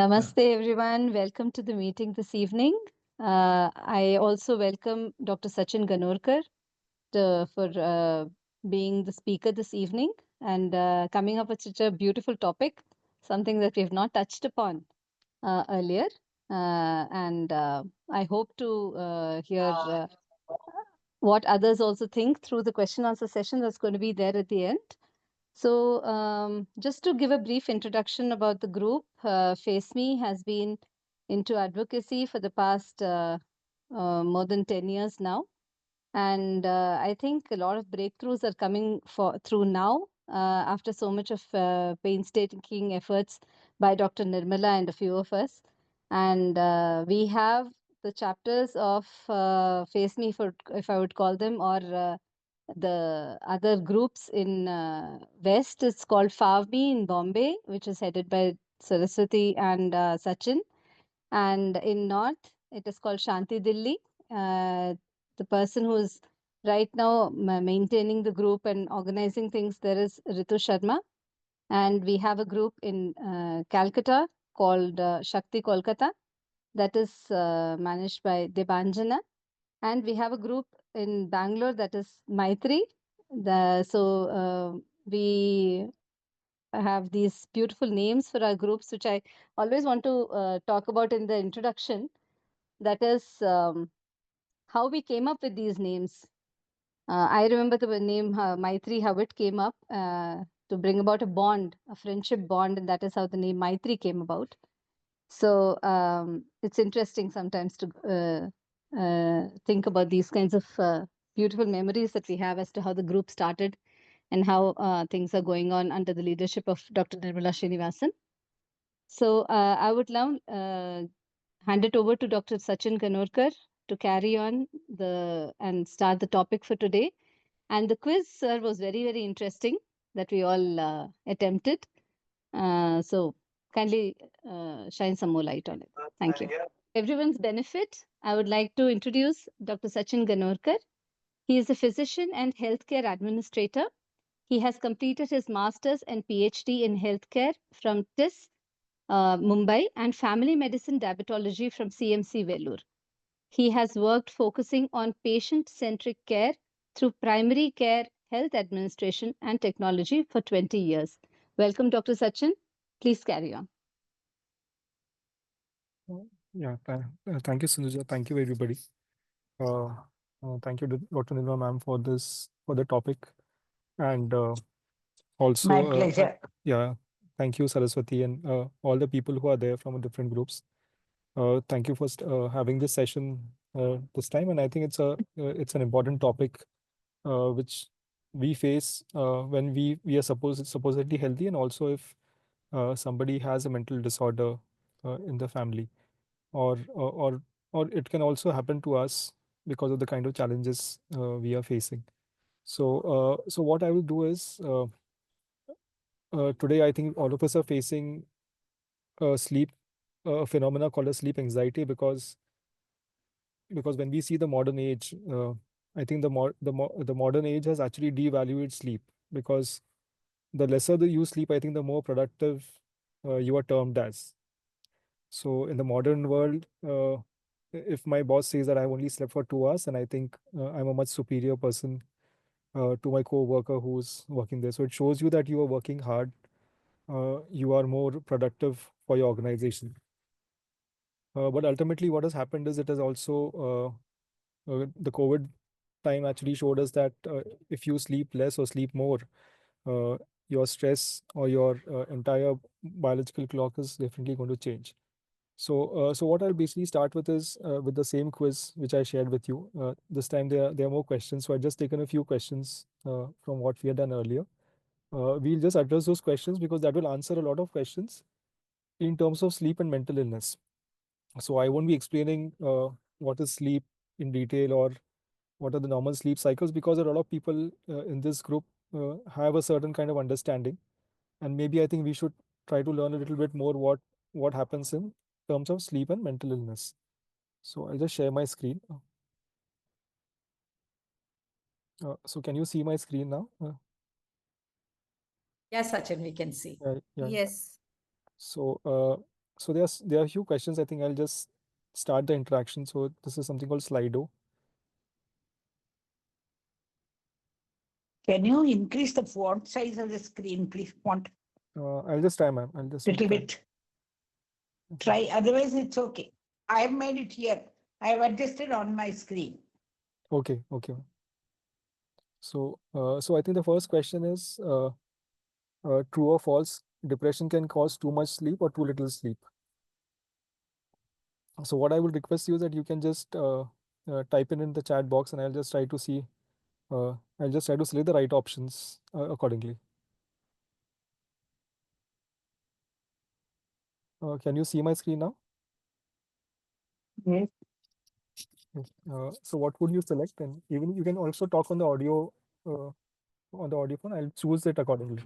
Namaste, everyone. Welcome to the meeting this evening. I also welcome Dr. Sachin Ganorkar for being the speaker this evening and coming up with such a beautiful topic, something that we have not touched upon earlier. And I hope to hear what others also think through the question answer session that's going to be there at the end. So, just to give a brief introduction about the group, FACEMI has been into advocacy for the past more than 10 years now. And I think a lot of breakthroughs are coming through now after so much of painstaking efforts by Dr. Nirmala and a few of us. And we have the chapters of FACEMI, for, if I would call them, or the other groups in West is called FAVMI in Bombay, which is headed by Saraswati and Sachin. And in North, it is called Shanti Delhi. The person who is right now maintaining the group and organizing things there is Ritu Sharma. And we have a group in Calcutta called Shakti Kolkata that is managed by Debanjana. And we have a group in Bangalore that is Maitri. We have these beautiful names for our groups, which I always want to talk about in the introduction. That is how we came up with these names. I remember the name Maitri, how it came up to bring about a bond, a friendship bond, and that is how the name Maitri came about. So it's interesting sometimes to think about these kinds of beautiful memories that we have as to how the group started and how things are going on under the leadership of Dr. Nirmala Srinivasan. So I would now hand it over to Dr. Sachin Ganorkar to carry on and start the topic for today. And the quiz, sir, was very, very interesting that we all attempted. So kindly shine some more light on it. Thank you. Everyone's benefit, I would like to introduce Dr. Sachin Ganorkar. He is a physician and healthcare administrator. He has completed his master's and PhD in healthcare from TIS, Mumbai, and family medicine diabetology from CMC Vellore. He has worked focusing on patient-centric care through primary care, health administration, and technology for 20 years. Welcome, Dr. Sachin. Please carry on. Yeah, thank you, Sunuja. Thank you, everybody. Uh, Thank you, Dr. Nirma ma'am, for the topic, and also, My pleasure. yeah, thank you, Saraswati, and all the people who are there from different groups. Thank you for having this session this time, and I think it's an important topic which we face when we are supposedly healthy, and also if somebody has a mental disorder in the family, or or or or it can also happen to us because of the kind of challenges we are facing. So what I will do is today I think all of us are facing sleep phenomena called as sleep anxiety, because when we see the modern age, I think the modern age has actually devalued sleep, because the lesser the you sleep, I think the more productive you are termed as. So in the modern world, if my boss says that I've only slept for 2 hours, and I think I'm a much superior person to my co-worker who's working there. So it shows you that you are working hard, you are more productive for your organization. But ultimately, what has happened is it has also the COVID time actually showed us that if you sleep less or sleep more, uh, your stress or your entire biological clock is definitely going to change. So what I'll basically start with is with the same quiz which I shared with you. This time there are more questions, so I've just taken a few questions from what we had done earlier. We'll just address those questions because that will answer a lot of questions in terms of sleep and mental illness. So I won't be explaining what is sleep in detail or what are the normal sleep cycles, because a lot of people in this group have a certain kind of understanding, and maybe I think we should try to learn a little bit more what happens in terms of sleep and mental illness. So I'll just share my screen. So can you see my screen now? Yes, Sachin, we can see. Yeah. Yes. So So there are a few questions. I think I'll just start the interaction. So this is something called Slido. Can you increase the font size of the screen, please? Font I'll just try, ma'am. I'll just little try. bit. Try, otherwise it's okay. I have made it here. I have adjusted on my screen. Okay, okay. So I think the first question is true or false? Depression can cause too much sleep or too little sleep. So what I would request you is that you can just type in the chat box, and I'll just try to see. I'll just try to select the right options accordingly. Can you see my screen now? Yes. Yes. So what would you select? And even you can also talk uh, on the audio phone. I'll choose it accordingly.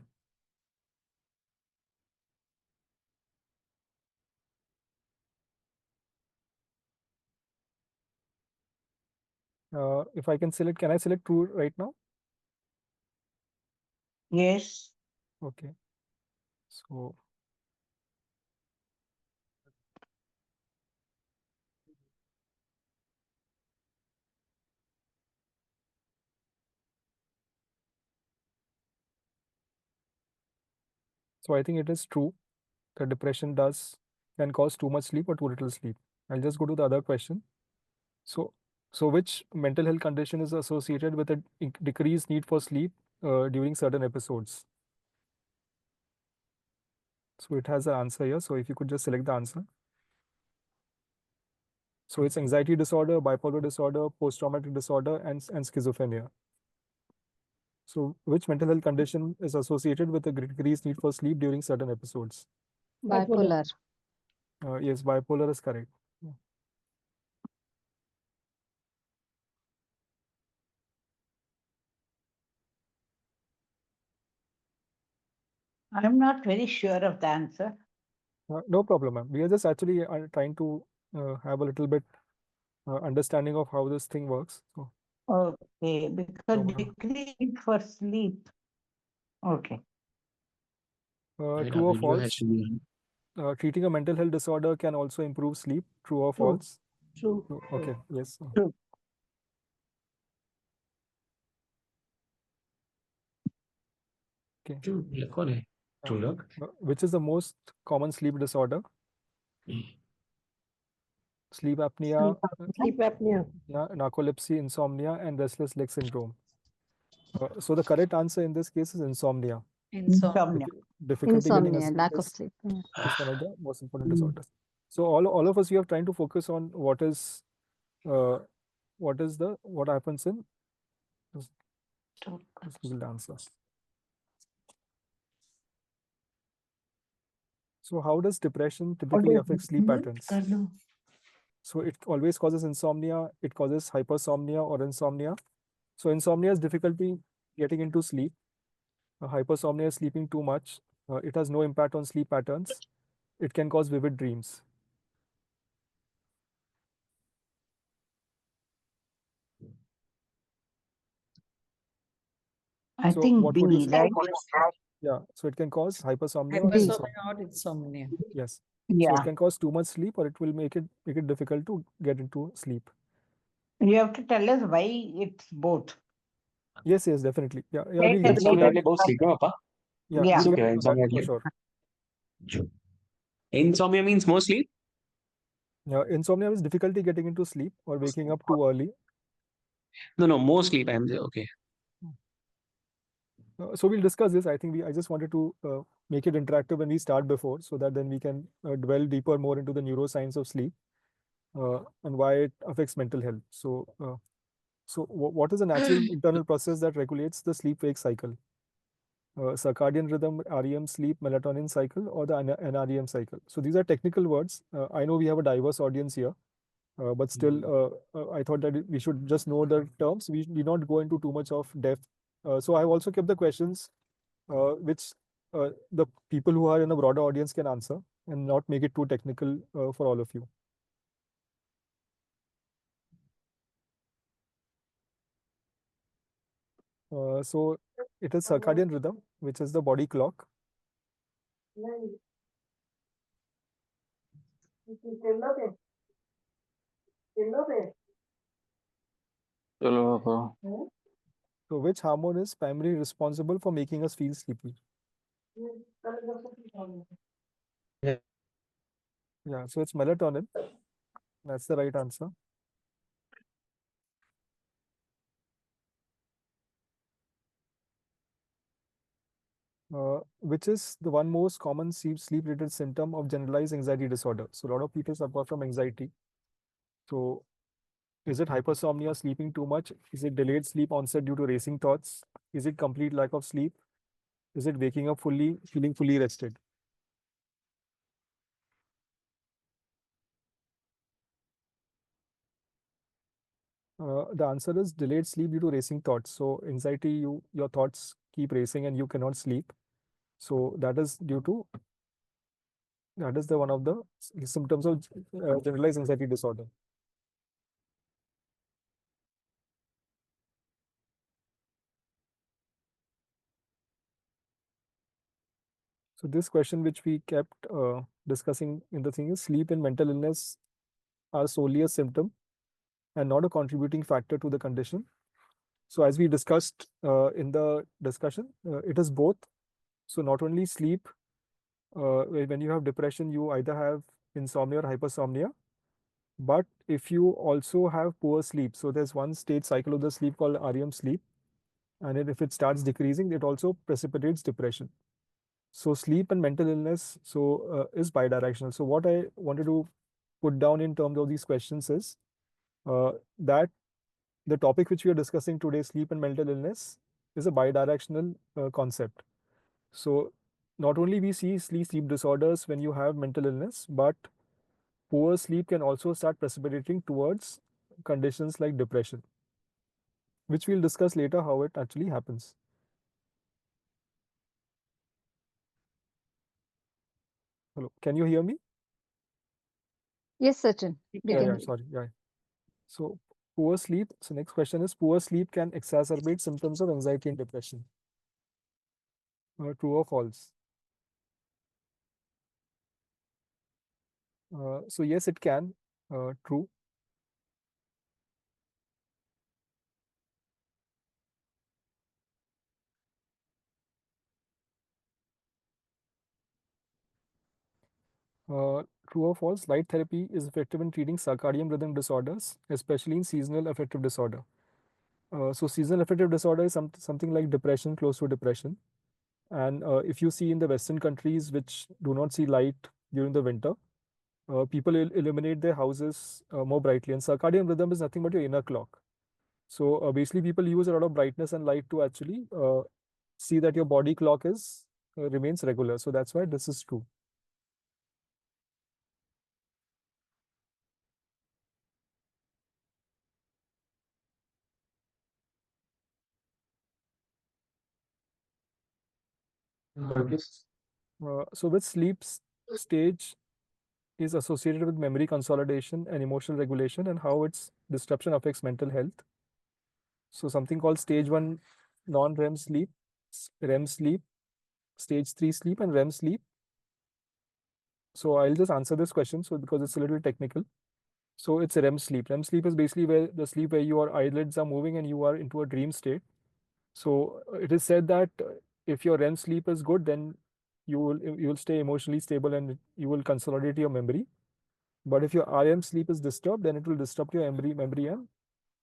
If I can select, can I select true right now? Yes. Okay. So I think it is true that depression does can cause too much sleep or too little sleep. I'll just go to the other question. So which mental health condition is associated with a decreased need for sleep during certain episodes? So it has an answer here. So if you could just select the answer. So it's anxiety disorder, bipolar disorder, post-traumatic disorder, and schizophrenia. So which mental health condition is associated with a decreased need for sleep during certain episodes? Bipolar. Yes, bipolar is correct. Yeah. I'm not very sure of the answer. No problem, ma'am. We are just actually trying to have a little bit understanding of how this thing works. So, Okay, because uh, decrease for sleep. Okay. true or false? Treating a mental health disorder can also improve sleep. True or false? True. True. Okay. Yes. True. Okay. कौन है Uh, true lock which is the most common sleep disorder? Sleep apnea, Sleep apnea. narcolepsy, insomnia, and restless leg syndrome. So the correct answer in this case is insomnia. Insomnia. Difficulty getting a Insomnia, sleep lack of sleep. Yeah. is one of the most important Mm. disorders. So all of us, we are trying to focus on uh, what happens in this Google answer. So how does depression typically affect sleep patterns? So it always causes insomnia, it causes hypersomnia or insomnia. So insomnia is difficulty getting into sleep. Hypersomnia is sleeping too much. It has no impact on sleep patterns. It can cause vivid dreams. I So think what would you B, say? right? Yeah, so it can cause hypersomnia or B. insomnia. Hypersomnia or insomnia. Yes. So it Yeah. can cause too much sleep, or it will make it difficult to get into sleep. You have to tell us why it's both. Yes, yes, definitely. Yeah, yeah, Where we'll does get into Insomnia that. એટલે બહુ sleep no, Papa? Yeah, Yeah. we'll શું get કહેવાય into that insomnia for એટલે? sure. Insomnia means more sleep? Yeah, insomnia is difficulty getting into sleep or waking up too early. No, more sleep. Okay. So we'll discuss this. I think I just wanted to make it interactive when we start before, so that then we can dwell deeper more into the neuroscience of sleep and why it affects mental health. What is the natural internal process that regulates the sleep-wake cycle? Circadian rhythm, REM sleep, melatonin cycle, or the NREM cycle. So these are technical words. I know we have a diverse audience here, but still, I thought that we should just know the terms. We need not go into too much of depth. So I've also kept the questions which the people who are in a broader audience can answer and not make it too technical for all of you. So it is circadian rhythm, which is the body clock. चलो पापा So which hormone is primarily responsible for making us feel sleepy? Yeah, so it's melatonin. That's the right answer. Which is the one most common sleep-related symptom of generalized anxiety disorder. So a lot of people suffer from anxiety. So is it hypersomnia, sleeping too much? Is it delayed sleep onset due to racing thoughts? Is it complete lack of sleep? Is it waking up fully, feeling fully rested? The answer is delayed sleep due to racing thoughts. So anxiety, your thoughts keep racing and you cannot sleep. So that is the one of the symptoms of generalized anxiety disorder. So this question, which we kept discussing in the thing, is sleep and mental illness are solely a symptom and not a contributing factor to the condition. So as we discussed in the discussion, it is both. So not only sleep, when you have depression, you either have insomnia or hypersomnia. But if you also have poor sleep, so there's one state cycle of the sleep called REM sleep, and if it starts decreasing, it also precipitates depression. So sleep and mental illness is bidirectional. So what I wanted to put down in terms of these questions is that the topic which we are discussing today, sleep and mental illness, is a bidirectional concept. So not only we see sleep disorders when you have mental illness, but poor sleep can also start precipitating towards conditions like depression, which we'll discuss later how it actually happens. Hello, can you hear me? Yes, Sachin, we Yeah, can yeah, hear you. sorry. Yeah. So poor sleep. So next question is poor sleep can exacerbate symptoms of anxiety and depression. True or false? So yes, it can. True. True or false? Light therapy is effective in treating circadian rhythm disorders, especially in seasonal affective disorder. So seasonal affective disorder is something like depression, close to depression. And if you see in the Western countries which do not see light during the winter, people illuminate their houses more brightly. And circadian rhythm is nothing but your inner clock. So basically, people use a lot of brightness and light to actually see that your body clock is remains regular. So that's why this is true. So with stage is associated with memory consolidation and emotional regulation, and how its disruption affects mental health. So something called stage 1 non-REM sleep, REM sleep, stage 3 sleep, and REM sleep. So I'll just answer this question so because it's a little technical. So it's a REM sleep. REM sleep is basically where the sleep where your eyelids are moving and you are into a dream state. So it is said that if your REM sleep is good, then you will stay emotionally stable and you will consolidate your memory. But if your REM sleep is disturbed, then it will disrupt your memory and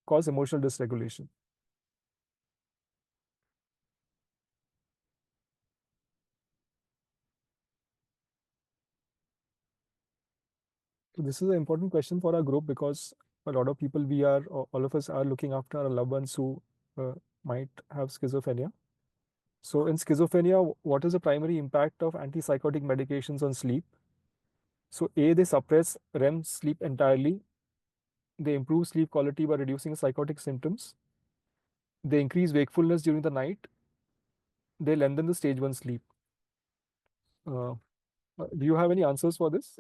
cause emotional dysregulation. So this is an important question for our group because a lot of people all of us are looking after our loved ones who uh, might have schizophrenia. So in schizophrenia, what is the primary impact of antipsychotic medications on sleep? So A, they suppress REM sleep entirely. They improve sleep quality by reducing psychotic symptoms. They increase wakefulness during the night. They lengthen the stage 1 sleep. Uh, do you have any answers for this?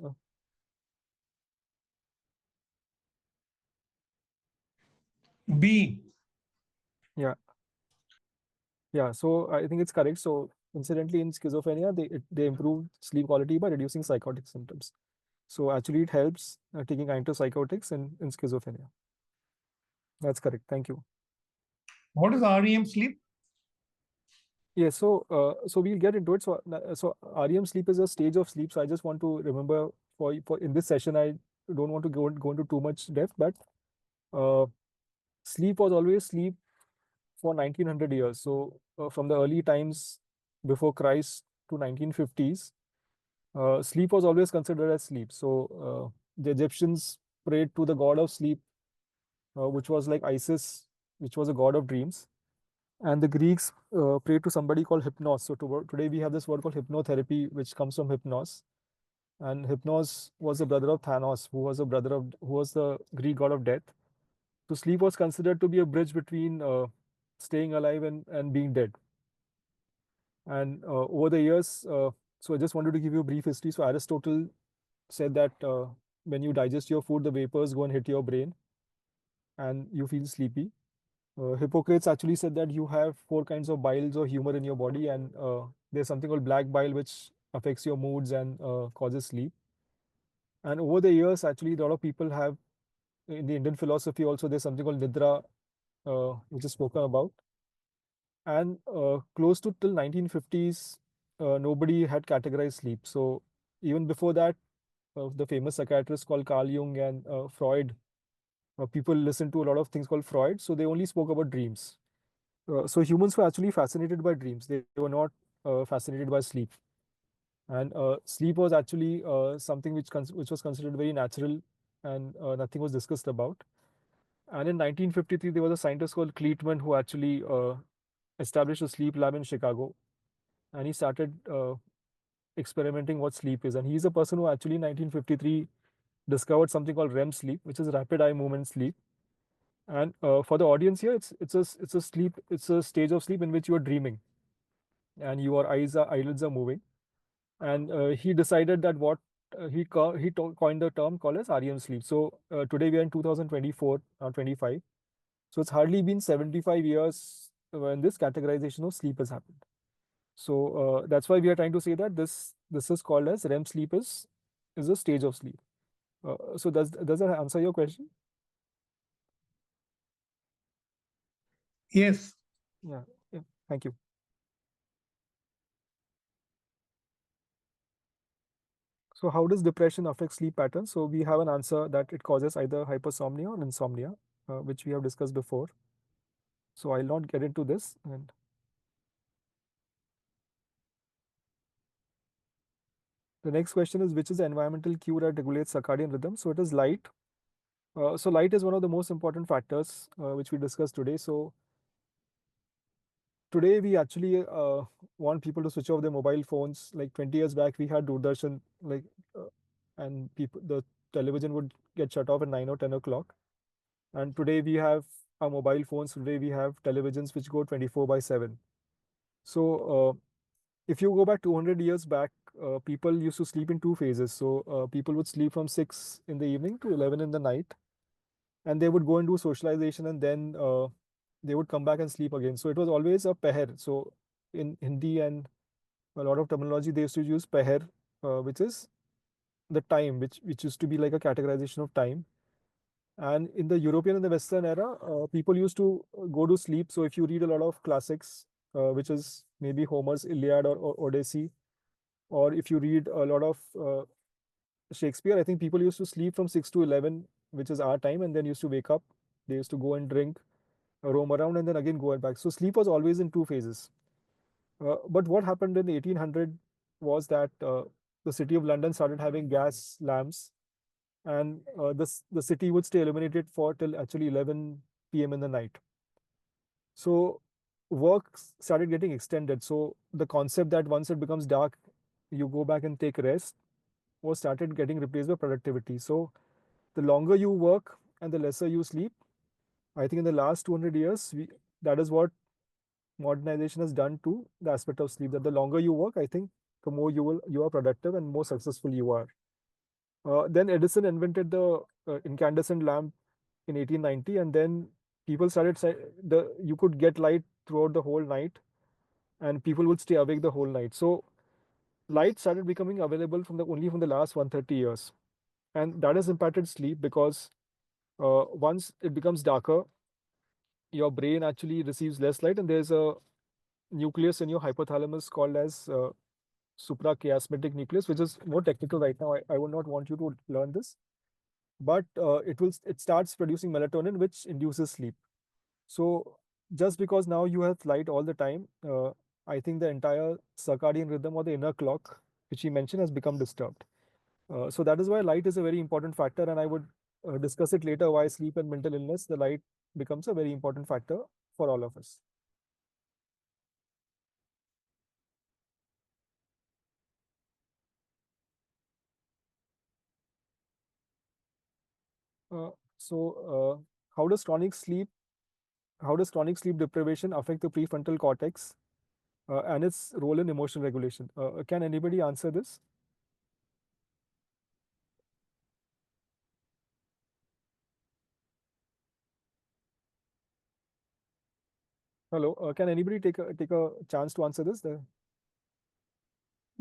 B. Yeah, yeah. So I think it's correct. So incidentally, in schizophrenia, they improve sleep quality by reducing psychotic symptoms. So actually, it helps taking antipsychotics in schizophrenia. That's correct. Thank you. What is REM sleep? Yeah, so we'll get into it. So REM sleep is a stage of sleep. So I just want to remember for in this session, I don't want to go into too much depth, but uh, sleep was always sleep for 1900 years. So from the early times before Christ to 1950s, sleep was always considered as sleep. So the Egyptians prayed to the god of sleep, which was like Isis, which was a god of dreams. And the Greeks prayed to somebody called Hypnos. So today we have this word called hypnotherapy, which comes from Hypnos. And Hypnos was the brother of Thanos, who was the Greek god of death. So sleep was considered to be a bridge between staying alive and being dead. And over the years, so I just wanted to give you a brief history. So Aristotle said that when you digest your food, the vapors go and hit your brain, and you feel sleepy. Hippocrates actually said that you have four kinds of biles or humor in your body, and there's something called black bile which affects your moods and causes sleep. And over the years, actually, a lot of people have in the Indian philosophy also there's something called nidra, which is spoken about. And close to till 1950s, nobody had categorized sleep. So even before that, the famous psychiatrists called Carl Jung and Freud, people listened to a lot of things called Freud. So they only spoke about dreams. So humans were actually fascinated by dreams. They were not fascinated by sleep. And sleep was actually something which was considered very natural, and nothing was discussed about. And in 1953, there was a scientist called Kleitman who actually established a sleep lab in Chicago, and he started experimenting what sleep is. And he's a person who actually in 1953 discovered something called REM sleep, which is rapid eye movement sleep. And for the audience here, it's a stage of sleep in which you are dreaming, and your eyelids are moving. And he decided that what coined the term called as REM sleep. So today we are in 2024 or 25. So it's hardly been 75 years when this categorization of sleep has happened. So that's why we are trying to say that this is called as REM sleep is a stage of sleep. So does that answer your question? Yes. Yeah. Yeah. Thank you. So how does depression affect sleep patterns? So we have an answer that it causes either hypersomnia or insomnia, which we have discussed before. So I'll not get into this. And the next question is, which is the environmental cue that regulates circadian rhythm? So it is light. So light is one of the most important factors which we discussed today. So today we actually want people to switch off their mobile phones. Like 20 years back, we had Doordarshan, and the television would get shut off at 9 or 10 o'clock. And today we have our mobile phones. Today we have televisions which go 24/7. So if you go back 200 years back, people used to sleep in two phases. So people would sleep from 6 in the evening to 11 in the night, and they would go and do socialization, and then they would come back and sleep again. So it was always a peher. So in Hindi and a lot of terminology, they used to use peher, which is the time, which used to be like a categorization of time. And in the European and the Western era, people used to go to sleep. So if you read a lot of classics, which is maybe Homer's Iliad or Odyssey, or if you read a lot of Shakespeare, I think people used to sleep from 6 to 11, which is our time, and then used to wake up. They used to go and drink, roam around, and then again go back. So sleep was always in two phases. But what happened in 1800 was that the city of London started having gas lamps, and the city would stay illuminated for till actually 11 p.m. in the night. So work started getting extended. So the concept that once it becomes dark, you go back and take rest was started getting replaced by productivity. So the longer you work and the lesser you sleep, I think in the last 200 years, that is what modernization has done to the aspect of sleep. That the longer you work, I think the more you are productive and more successful you are. Then Edison invented the incandescent lamp in 1890, and then people started you could get light throughout the whole night, and people would stay awake the whole night. So light started becoming available from the only from the last 130 years. and that has impacted sleep because once it becomes darker, your brain actually receives less light, and there's a nucleus in your hypothalamus called as suprachiasmatic nucleus, which is more technical right now. I would not want you to learn this, but it starts producing melatonin, which induces sleep. So just because now you have light all the time, I think the entire circadian rhythm or the inner clock, which you mentioned, has become disturbed. So that is why light is a very important factor, and I would discuss it later why sleep and mental illness, the light becomes a very important factor for all of us. So, how does chronic sleep how does chronic sleep deprivation affect the prefrontal cortex and its role in emotion regulation? Can anybody answer this? Hello, can anybody take a chance to answer this?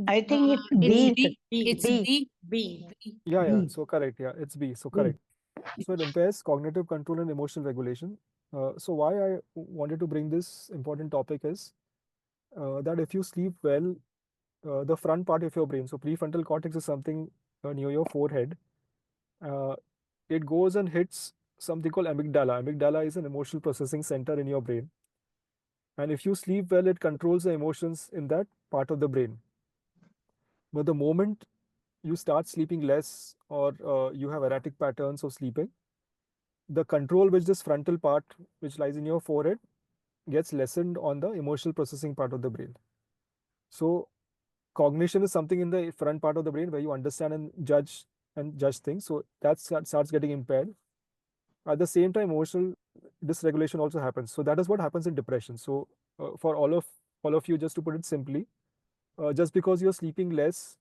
I think it's It's B. B. It's B. B. B. Yeah. B. So correct. Yeah, it's B. So B. correct. So it impairs cognitive control and emotional regulation. So why I wanted to bring this important topic is that if you sleep well, the front part of your brain, so prefrontal cortex is something near your forehead. Uh, it goes and hits something called amygdala. Amygdala is an emotional processing center in your brain. And if you sleep well, it controls the emotions in that part of the brain. But the moment you start sleeping less or you have erratic patterns of sleeping, the control which this frontal part, which lies in your forehead, gets lessened on the emotional processing part of the brain. So cognition is something in the front part of the brain where you understand and judge things. So that starts getting impaired. At the same time, emotional dysregulation also happens. So that is what happens in depression. So for all of you, just to put it simply, just because you're sleeping less,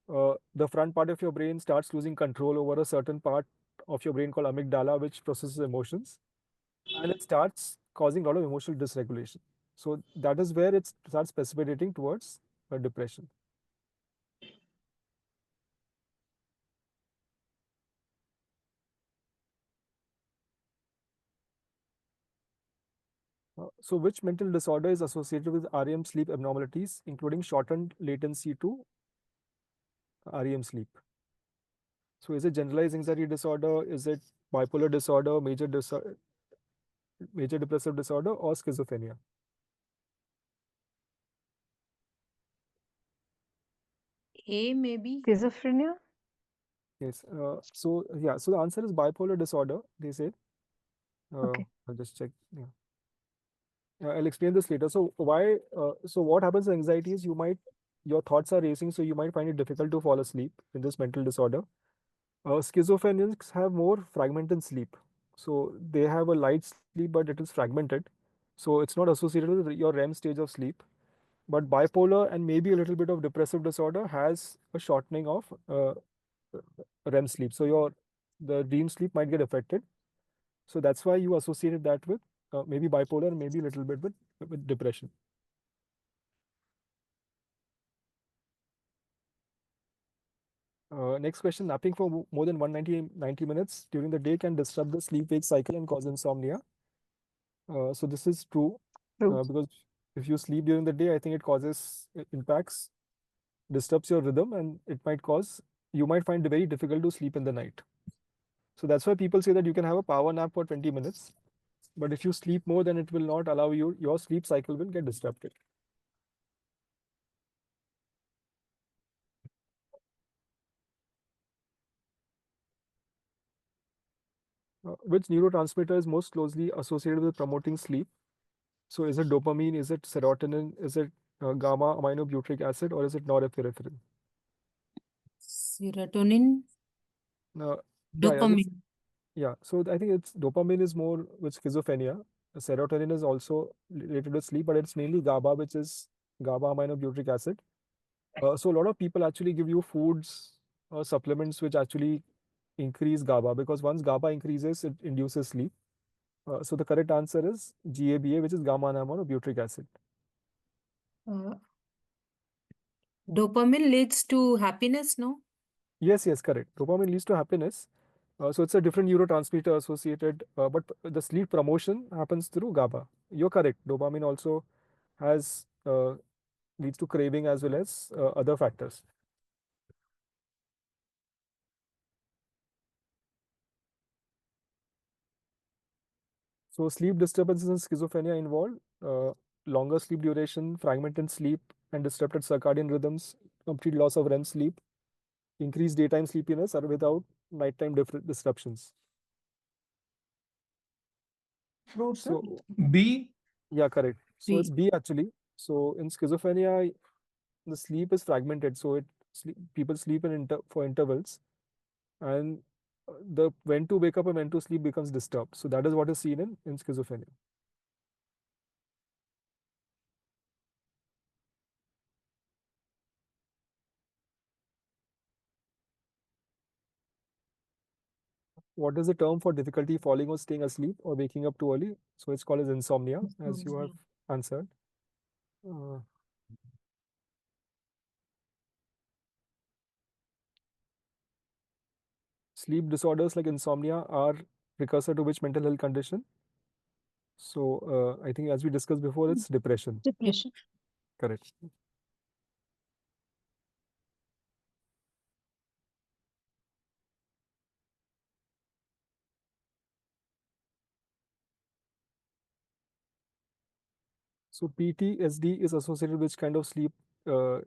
the front part of your brain starts losing control over a certain part of your brain called amygdala, which processes emotions, and it starts causing a lot of emotional dysregulation. So that is where it starts precipitating towards depression. So which mental disorder is associated with REM sleep abnormalities, including shortened latency to REM sleep? So is it generalized anxiety disorder? Is it bipolar disorder, major depressive disorder, or schizophrenia? A maybe. Schizophrenia? Yes. So the answer is bipolar disorder, they say. Okay. I'll just check. Yeah. I'll explain this later. So what happens in anxiety is your thoughts are racing, so you might find it difficult to fall asleep in this mental disorder. Schizophrenics have more fragmented sleep. So they have a light sleep, but it is fragmented. So it's not associated with your REM stage of sleep. But bipolar and maybe a little bit of depressive disorder has a shortening of REM sleep. So the dream sleep might get affected. So that's why you associated that with maybe bipolar, maybe a little bit with depression. Next question, napping for more than 190 minutes during the day can disrupt the sleep-wake cycle and cause insomnia. So this is true True. because if you sleep during the day, I think it impacts, disturbs your rhythm, and you might find it very difficult to sleep in the night. So that's why people say that you can have a power nap for 20 minutes, but if you sleep more, then it will not allow your sleep cycle will get disrupted. Which neurotransmitter is most closely associated with promoting sleep? So is it dopamine? Is it serotonin? Is it gamma aminobutyric acid, or is it norepinephrine? Serotonin. Uh, yeah, Dopamine. yeah. So I think it's dopamine is more with schizophrenia. Serotonin is also related to sleep, but it's mainly GABA, which is gamma aminobutyric acid. So a lot of people actually give you foods or supplements which actually increase GABA because once GABA increases, it induces sleep. So the correct answer is GABA, which is gamma aminobutyric acid. Uh, Dopamine leads to happiness, no? Yes, correct. Dopamine leads to happiness. So it's a different neurotransmitter associated, but the sleep promotion happens through GABA. You're correct. Dopamine also has leads to craving as well as other factors. So sleep disturbances in schizophrenia involve longer sleep duration, fragmented sleep, and disrupted circadian rhythms, complete loss of REM sleep, increased daytime sleepiness, or without nighttime disruptions. Fruits. So B. yeah, correct. So it's B. B actually. So in schizophrenia, the sleep is fragmented. So people sleep for intervals, and the when to wake up and when to sleep becomes disturbed. So that is what is seen in schizophrenia. What is the term for difficulty falling or staying asleep or waking up too early? So it's called as insomnia, as you have answered. Uh, Sleep disorders like insomnia are precursor to which mental health condition? So I think as we discussed before, it's depression. Depression. Correct. So PTSD is associated with which kind of sleep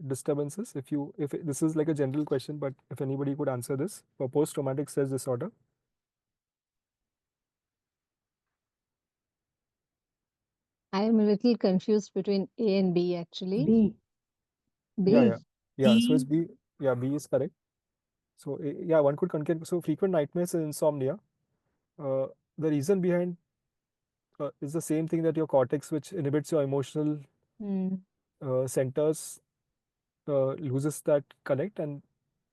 disturbances? This is like a general question, but if anybody could answer this for post-traumatic stress disorder. I am a little confused between A and B actually. B. Yeah, B. yeah. So it's B. Yeah, B is correct. So yeah, one could conclude. So frequent nightmares and insomnia. Uh, the reason behind is the same thing, that your cortex, which inhibits your emotional Mm. centers, loses that connect, and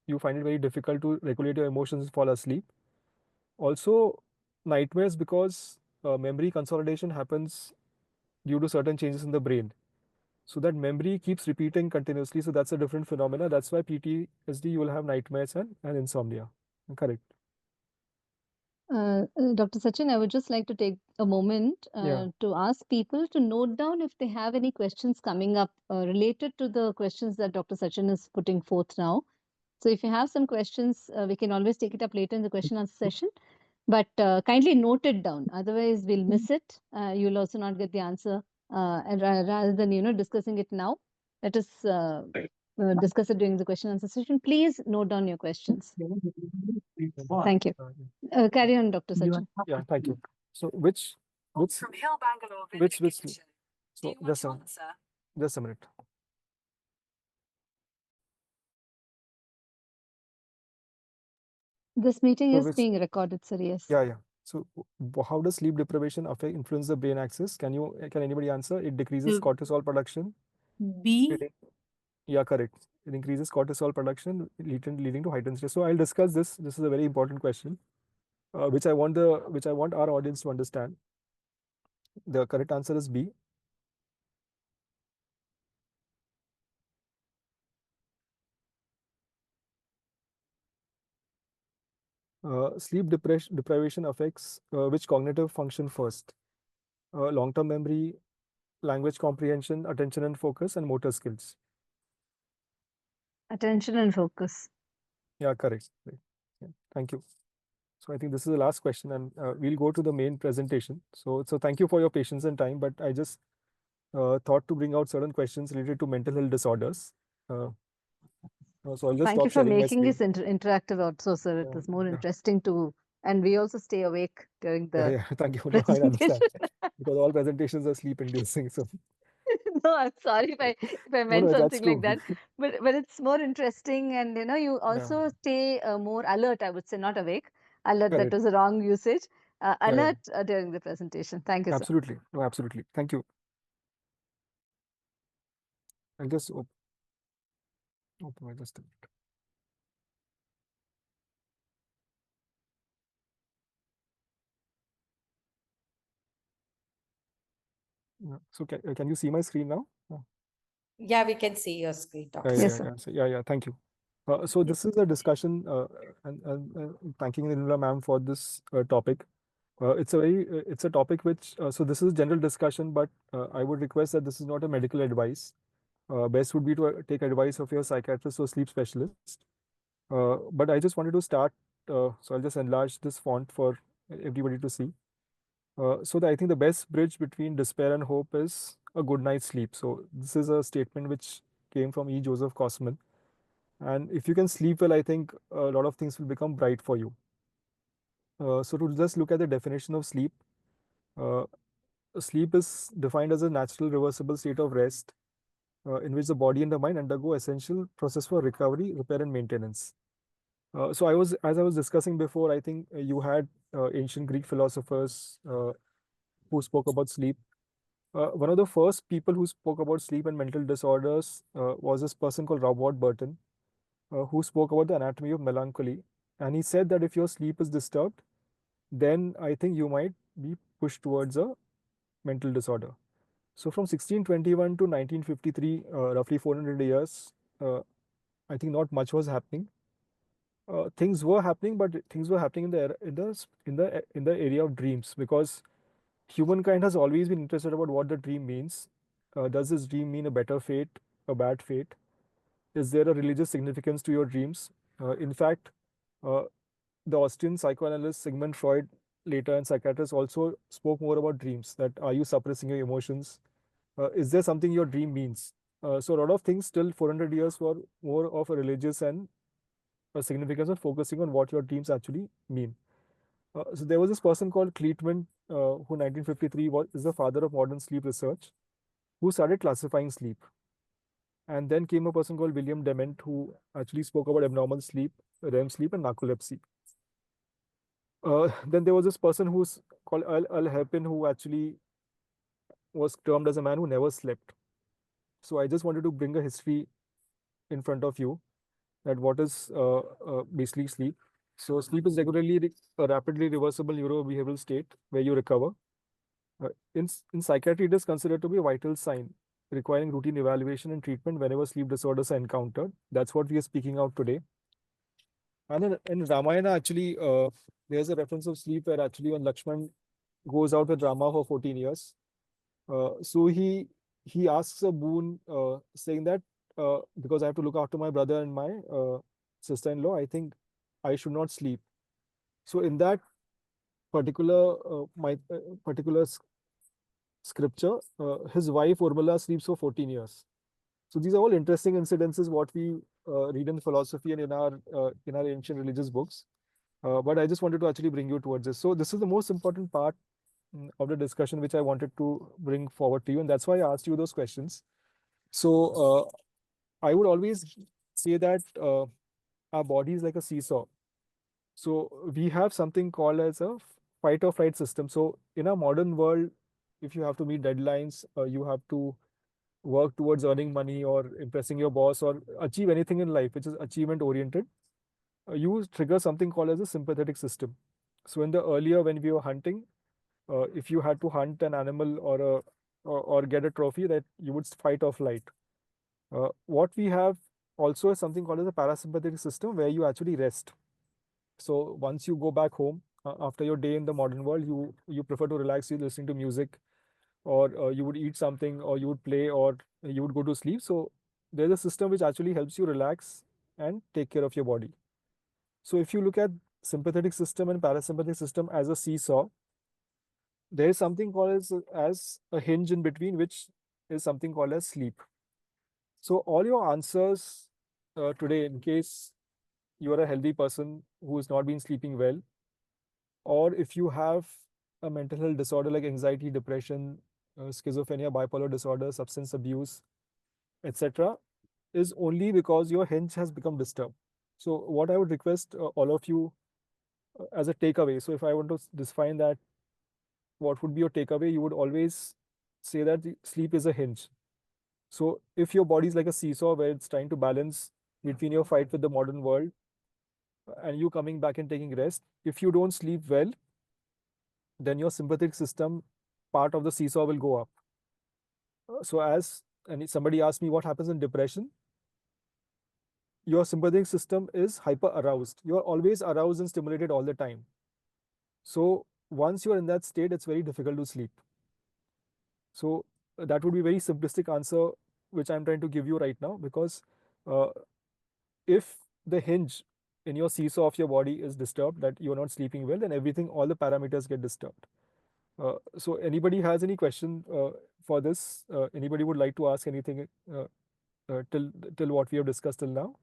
you find it very difficult to regulate your emotions and fall asleep. Also, nightmares because memory consolidation happens due to certain changes in the brain. So that memory keeps repeating continuously. So that's a different phenomena. That's why PTSD, you will have nightmares and insomnia. Correct. Dr. Sachin, I would just like to take a moment Yeah. to ask people to note down if they have any questions coming up related to the questions that Dr. Sachin is putting forth now. So if you have some questions, we can always take it up later in the question answer session. But kindly note it down. Otherwise, we'll miss it. You'll also not get the answer. And rather than discussing it now, let us discuss it during the question answer session. Please note down your questions. Thank you. Carry on, Dr. Sachin. Yeah, thank you. So which which so just a minute. This meeting So is which being recorded, sir. Yes. Yeah. So how does sleep deprivation influence the brain axis? Can anybody answer? It decreases cortisol production. B. It, yeah, correct. It increases cortisol production, leading to heightened stress. So I'll discuss this. This is a very important question, which I want our audience to understand. The correct answer is B. Sleep deprivation affects which cognitive function first? Long-term memory, language comprehension, attention and focus, and motor skills. Attention and focus. Yeah, correct. Right. Yeah, thank you. So I think this is the last question, and we'll go to the main presentation. So thank you for your patience and time, but I just thought to bring out certain questions related to mental health disorders. Uh, so I'll just Thank you stop for sharing my making screen. this interactive also, sir. It Yeah, was more yeah, interesting to, and we also stay awake during yeah, the yeah. Thank you. No, I presentation. understand because all presentations are sleep-inducing. So No, I'm sorry if I meant no, that's something like true. that. But it's more interesting, and you Yeah, also stay more alert. I would say not awake. Alert. That correct. was a wrong usage. Yeah, yeah. Alert during the presentation. Thank you, sir. Absolutely. No, absolutely. Thank you. I'll just open my just a minute. Yeah. So can you see my screen now? Yeah, we can see your screen, Dr. Yes, Sir. sir. So, yeah. Thank you. So this is a discussion, and thanking Nirmala ma'am for this topic. It's a topic which, so this is general discussion, but I would request that this is not a medical advice. Best would be to take advice of your psychiatrist or sleep specialist. But I just wanted to start, so I'll just enlarge this font for everybody to see. I think the best bridge between despair and hope is a good night's sleep. So this is a statement which came from E. Joseph Kosman. And if you can sleep well, I think a lot of things will become bright for you. So to just look at the definition of sleep, uh, sleep is defined as a natural reversible state of rest in which the body and the mind undergo essential process for recovery, repair, and maintenance. As I was discussing before, I think you had ancient Greek philosophers who spoke about sleep. One of the first people who spoke about sleep and mental disorders was this person called Robert Burton, who spoke about the anatomy of melancholy. And he said that if your sleep is disturbed, then I think you might be pushed towards a mental disorder. So from 1621 to 1953, roughly 400 years, I think not much was happening. Things were happening, but things were happening in the area of dreams, because humankind has always been interested about what the dream means. Does this dream mean a better fate, a bad fate? Is there a religious significance to your dreams? In fact, uh, the Austrian psychoanalyst Sigmund Freud later and psychiatrists also spoke more about dreams. That are you suppressing your emotions? Is there something your dream means? So a lot of things till 400 years were more of a religious and a significance of focusing on what your dreams actually mean. So there was this person called Kleitman, who 1953 is the father of modern sleep research, who started classifying sleep. And then came a person called William Dement, who actually spoke about abnormal sleep, REM sleep, and narcolepsy. Then there was this person who's called Al Herpin, who actually was termed as a man who never slept. So I just wanted to bring a history in front of you that what is basically sleep. So sleep is a rapidly reversible neurobehavioral state where you recover. In psychiatry, it is considered to be a vital sign requiring routine evaluation and treatment whenever sleep disorders are encountered. That's what we are speaking out today. And in Ramayana, actually, there's a reference of sleep where actually when Lakshman goes out with Rama for 14 years, so he asks a boon, saying that because I have to look after my brother and my sister-in-law, I think I should not sleep. So in that particular scripture, his wife Urmila sleeps for 14 years. So these are all interesting incidences what we read in philosophy and in our ancient religious books. But I just wanted to actually bring you towards this. So this is the most important part of the discussion which I wanted to bring forward to you, and that's why I asked you those questions. So I would always say that our body is like a seesaw. So we have something called as a fight or flight system. So in our modern world, if you have to meet deadlines, you have to work towards earning money or impressing your boss or achieve anything in life which is achievement oriented, you trigger something called as a sympathetic system. So in the earlier when we were hunting, if you had to hunt an animal or get a trophy, that you would fight or flight. What we have also is something called as a parasympathetic system where you actually rest. So once you go back home after your day in the modern world, you prefer to relax, you listening to music, or you would eat something, or you would play, or you would go to sleep. So there's a system which actually helps you relax and take care of your body. So if you look at sympathetic system and parasympathetic system as a seesaw, there is something called as a hinge in between, which is something called as sleep. So all your answers today, in case you are a healthy person who has not been sleeping well, or if you have a mental health disorder like anxiety, depression, schizophrenia, bipolar disorder, substance abuse, etc., is only because your hinge has become disturbed. So what I would request all of you as a takeaway. So if I want to define that, what would be your takeaway? You would always say that sleep is a hinge. So if your body is like a seesaw where it's trying to balance between your fight with the modern world and you coming back and taking rest, if you don't sleep well, then your sympathetic system part of the seesaw will go up. So as and somebody asked me what happens in depression. your sympathetic system is hyper aroused. You are always aroused and stimulated all the time. So once you are in that state, it's very difficult to sleep. So that would be a very simplistic answer, which I'm trying to give you right now, because uh, if the hinge in your seesaw of your body is disturbed, that you're not sleeping well, then everything, all the parameters get disturbed. So anybody has any question for this? Anybody would like to ask anything till what we have discussed till now?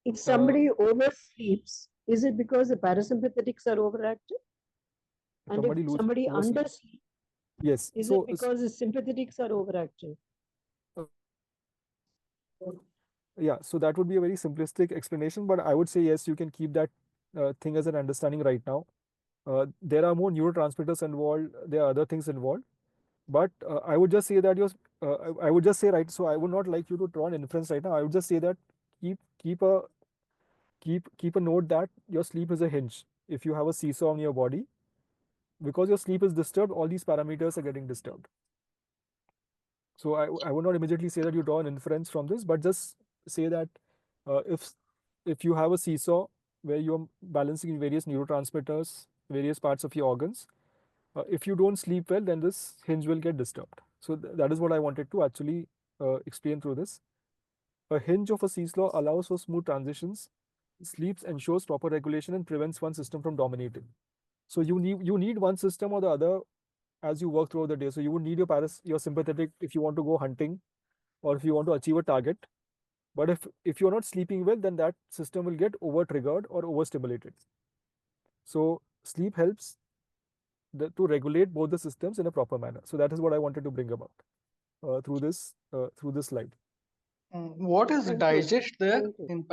If somebody oversleeps, is it because the parasympathetics are overactive? And Somebody if lose somebody oversleep. undersleeps, Yes. is So it because the sympathetics are overactive? yeah, so that would be a very simplistic explanation, but I would say yes, you can keep that thing as an understanding right now. There are more neurotransmitters involved, there are other things involved, but I would just say that I would just say, right, so I would not like you to draw an inference right now. I would just say that keep keep a keep a note that your sleep is a hinge. If you have a seesaw on your body, because your sleep is disturbed, all these parameters are getting disturbed. So I would not immediately say that you draw an inference from this, but just say that uh, if if you have a seesaw where you're balancing various neurotransmitters, various parts of your organs, if you don't sleep well, then this hinge will get disturbed. So that is what I wanted to actually explain through this. A hinge of a seesaw allows for smooth transitions, sleeps ensures proper regulation, and prevents one system from dominating. So you need one system or the other as you work throughout the day. So you would need your sympathetic if you want to go hunting or if you want to achieve a target. But if you're not sleeping well, then that system will get over triggered or overstimulated. So sleep helps to regulate both the systems in a proper manner. So that is what I wanted to bring about through this slide. What is Thank you. digest there Thank you. in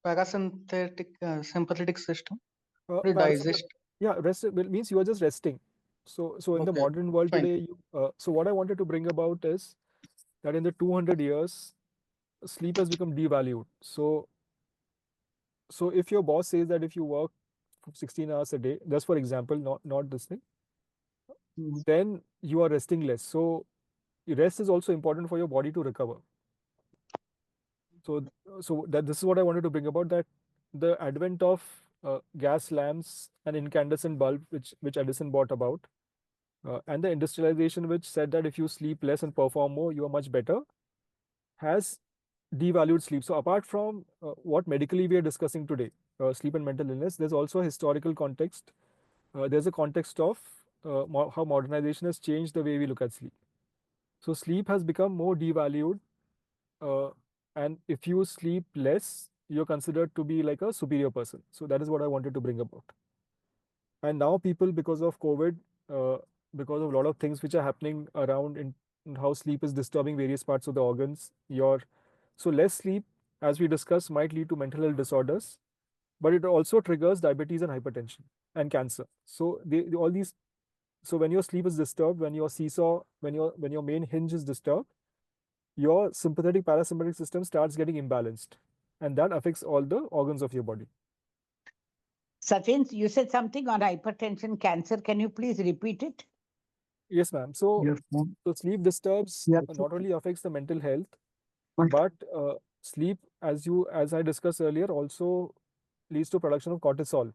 parasympathetic sympathetic system? Uh, What is parasympath- digest? yeah, rest means you are just resting. So in the Okay, modern world fine. today, so what I wanted to bring about is that in the 200 years, sleep has become devalued. So if your boss says that if you work 16 hours a day, just for example, not this thing, Mhm. then you are resting less. So rest is also important for your body to recover. So that this is what I wanted to bring about, that the advent of gas lamps and incandescent bulb, which Edison brought about, and the industrialization, which said that if you sleep less and perform more, you are much better, has devalued sleep. So apart from what medically we are discussing today, sleep and mental illness, there's also a historical context. There's a context of how modernization has changed the way we look at sleep. So sleep has become more devalued, uh, and if you sleep less, you're considered to be like a superior person. So that is what I wanted to bring about. And now people, because of COVID, uh, because of a lot of things which are happening around in how sleep is disturbing various parts of the organs, so less sleep, as we discussed, might lead to mental health disorders, but it also triggers diabetes and hypertension and cancer. So all these, so when your sleep is disturbed, when your seesaw, when your main hinge is disturbed, your sympathetic parasympathetic system starts getting imbalanced, and that affects all the organs of your body. Sachin, you said something on hypertension, cancer. Can you please repeat it? Yes, ma'am. So Yes, ma'am. so sleep disturbs Yes. not only affects the mental health, But but sleep, as I discussed earlier, also leads to production of cortisol.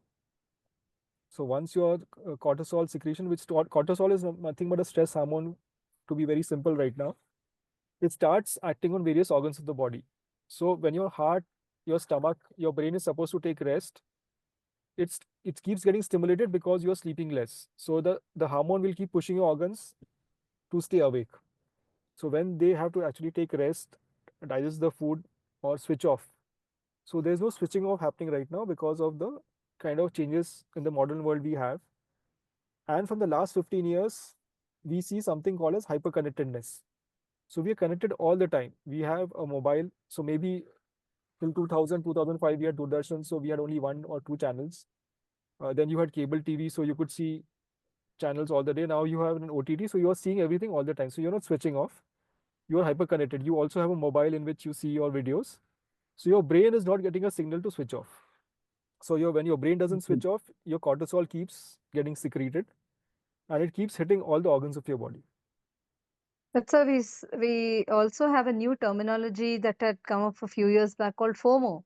So once your cortisol secretion, cortisol is nothing but a stress hormone, to be very simple right now, it starts acting on various organs of the body. So when your heart, your stomach, your brain is supposed to take rest, it keeps getting stimulated because you're sleeping less. So the hormone will keep pushing your organs to stay awake. So when they have to actually take rest, digest the food, or switch off, so there's no switching off happening right now because of the kind of changes in the modern world we have. And from the last 15 years, we see something called as hyperconnectedness. So we are connected all the time. We have a mobile. So maybe till 2000, 2005, we had Doordarshan, so we had only one or two channels. Then you had cable TV, so you could see channels all the day. Now you have an OTT, so you're seeing everything all the time. So you're not switching off. You're hyper connected. You also have a mobile in which you see your videos. So your brain is not getting a signal to switch off. So when your brain doesn't switch off, your cortisol keeps getting secreted, and it keeps hitting all the organs of your body. That's why we also have a new terminology that had come up a few years back called FOMO,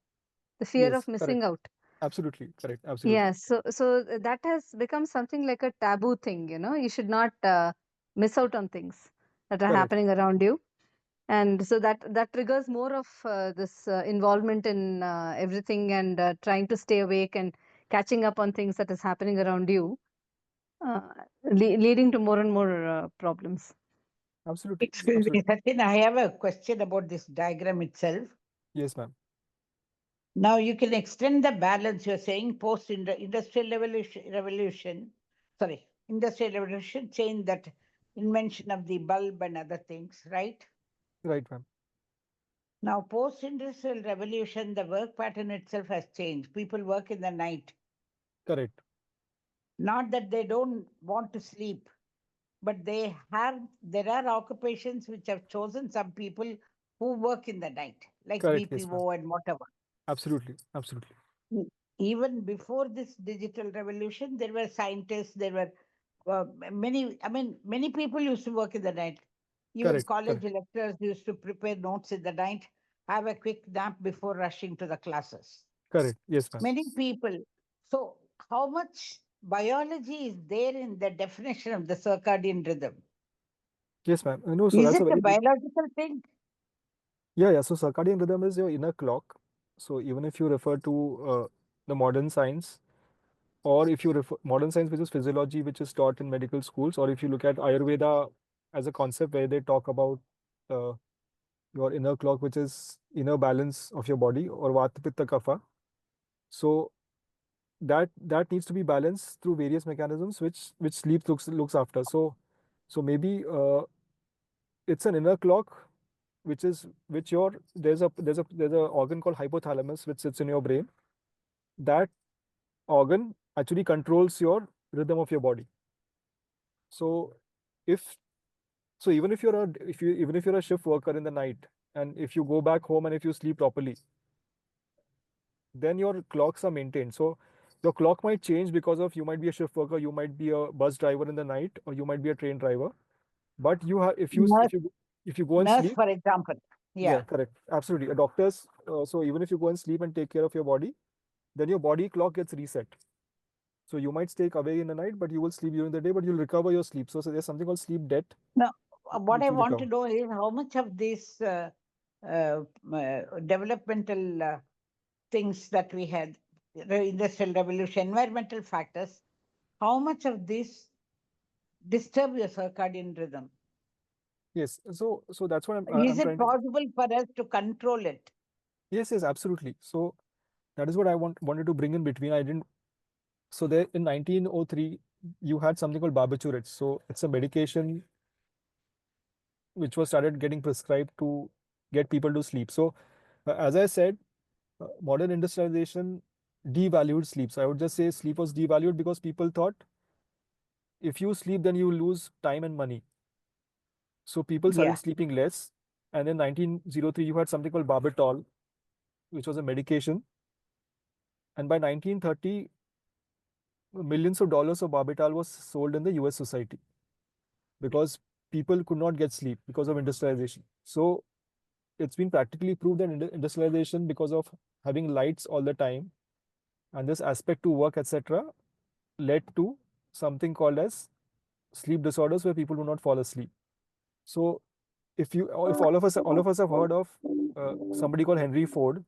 the fear of Yes, missing correct. out. Absolutely correct. Absolutely Yes, so that has become something like a taboo thing, you know. You should not miss out on things that are correct. happening around you, and so that triggers more of this involvement in everything and trying to stay awake and catching up on things that is happening around you, uh, leading to more and more problems. Absolutely. Excuse me, Absolutely. Sachin, I have a question about this diagram itself. Yes, ma'am. Now you can extend the balance. You're saying post industrial industrial revolution changed that invention of the bulb and other things, right? Right, ma'am. Now post industrial revolution, the work pattern itself has changed. People work in the night. Correct. Not that they don't want to sleep, but there are occupations which have chosen some people who work in the night, like Correct. Yes, ma'am. BPO and whatever. Absolutely. Absolutely. Even before this digital revolution, there were scientists, there were many people used to work in the night. Even Correct. college Correct. lecturers used to prepare notes in the night, have a quick nap before rushing to the classes. Correct. Yes, ma'am. Many people. So, how much biology is there in the definition of the circadian rhythm? Yes, ma'am. No, so Is that's a it a very good. biological thing? Yeah, yeah. So circadian rhythm is your inner clock. So even if you refer to the modern science, or if you refer modern science, which is physiology, which is taught in medical schools, or if you look at Ayurveda as a concept where they talk about uh, your inner clock, which is inner balance of your body, or Vata Pitta Kapha. So that needs to be balanced through various mechanisms, which sleep looks after. So maybe it's an inner clock, which your there's a organ called hypothalamus which sits in your brain. That organ actually controls your rhythm of your body. So if so even if you're a shift worker in the night, and if you go back home and if you sleep properly, then your clocks are maintained. So your clock might change because of, you might be a shift worker, you might be a bus driver in the night, or you might be a train driver. But you have Nurse, if you go and nurse, sleep, for example. yeah, Yeah. correct, absolutely. A doctor's so even if you go and sleep and take care of your body, then your body clock gets reset. So you might stay awake in the night, but you will sleep during the day, but you'll recover your sleep. So there's something called sleep debt, Now, what which I you want to recover. know is how much of these developmental things that we had, the industrial revolution, environmental factors, how much of this disturb your circadian rhythm? Yes. So that's what Is I'm it trying to. possible for us to control it? Yes, yes, absolutely. So that is what I wanted to bring in between. I didn't. So there in 1903, you had something called barbiturates. So it's a medication which was started getting prescribed to get people to sleep. So as I said, modern industrialization devalued sleep. So I would just say sleep was devalued because people thought if you sleep, then you lose time and money. So people Yeah. started sleeping less. And in 1903, you had something called barbitol, which was a medication. And by 1930, millions of dollars of barbital was sold in the US society because people could not get sleep because of industrialization. So it's been practically proved that industrialization, because of having lights all the time and this aspect to work, etc., led to something called as sleep disorders where people do not fall asleep. So if all of us have heard of somebody called Henry Ford,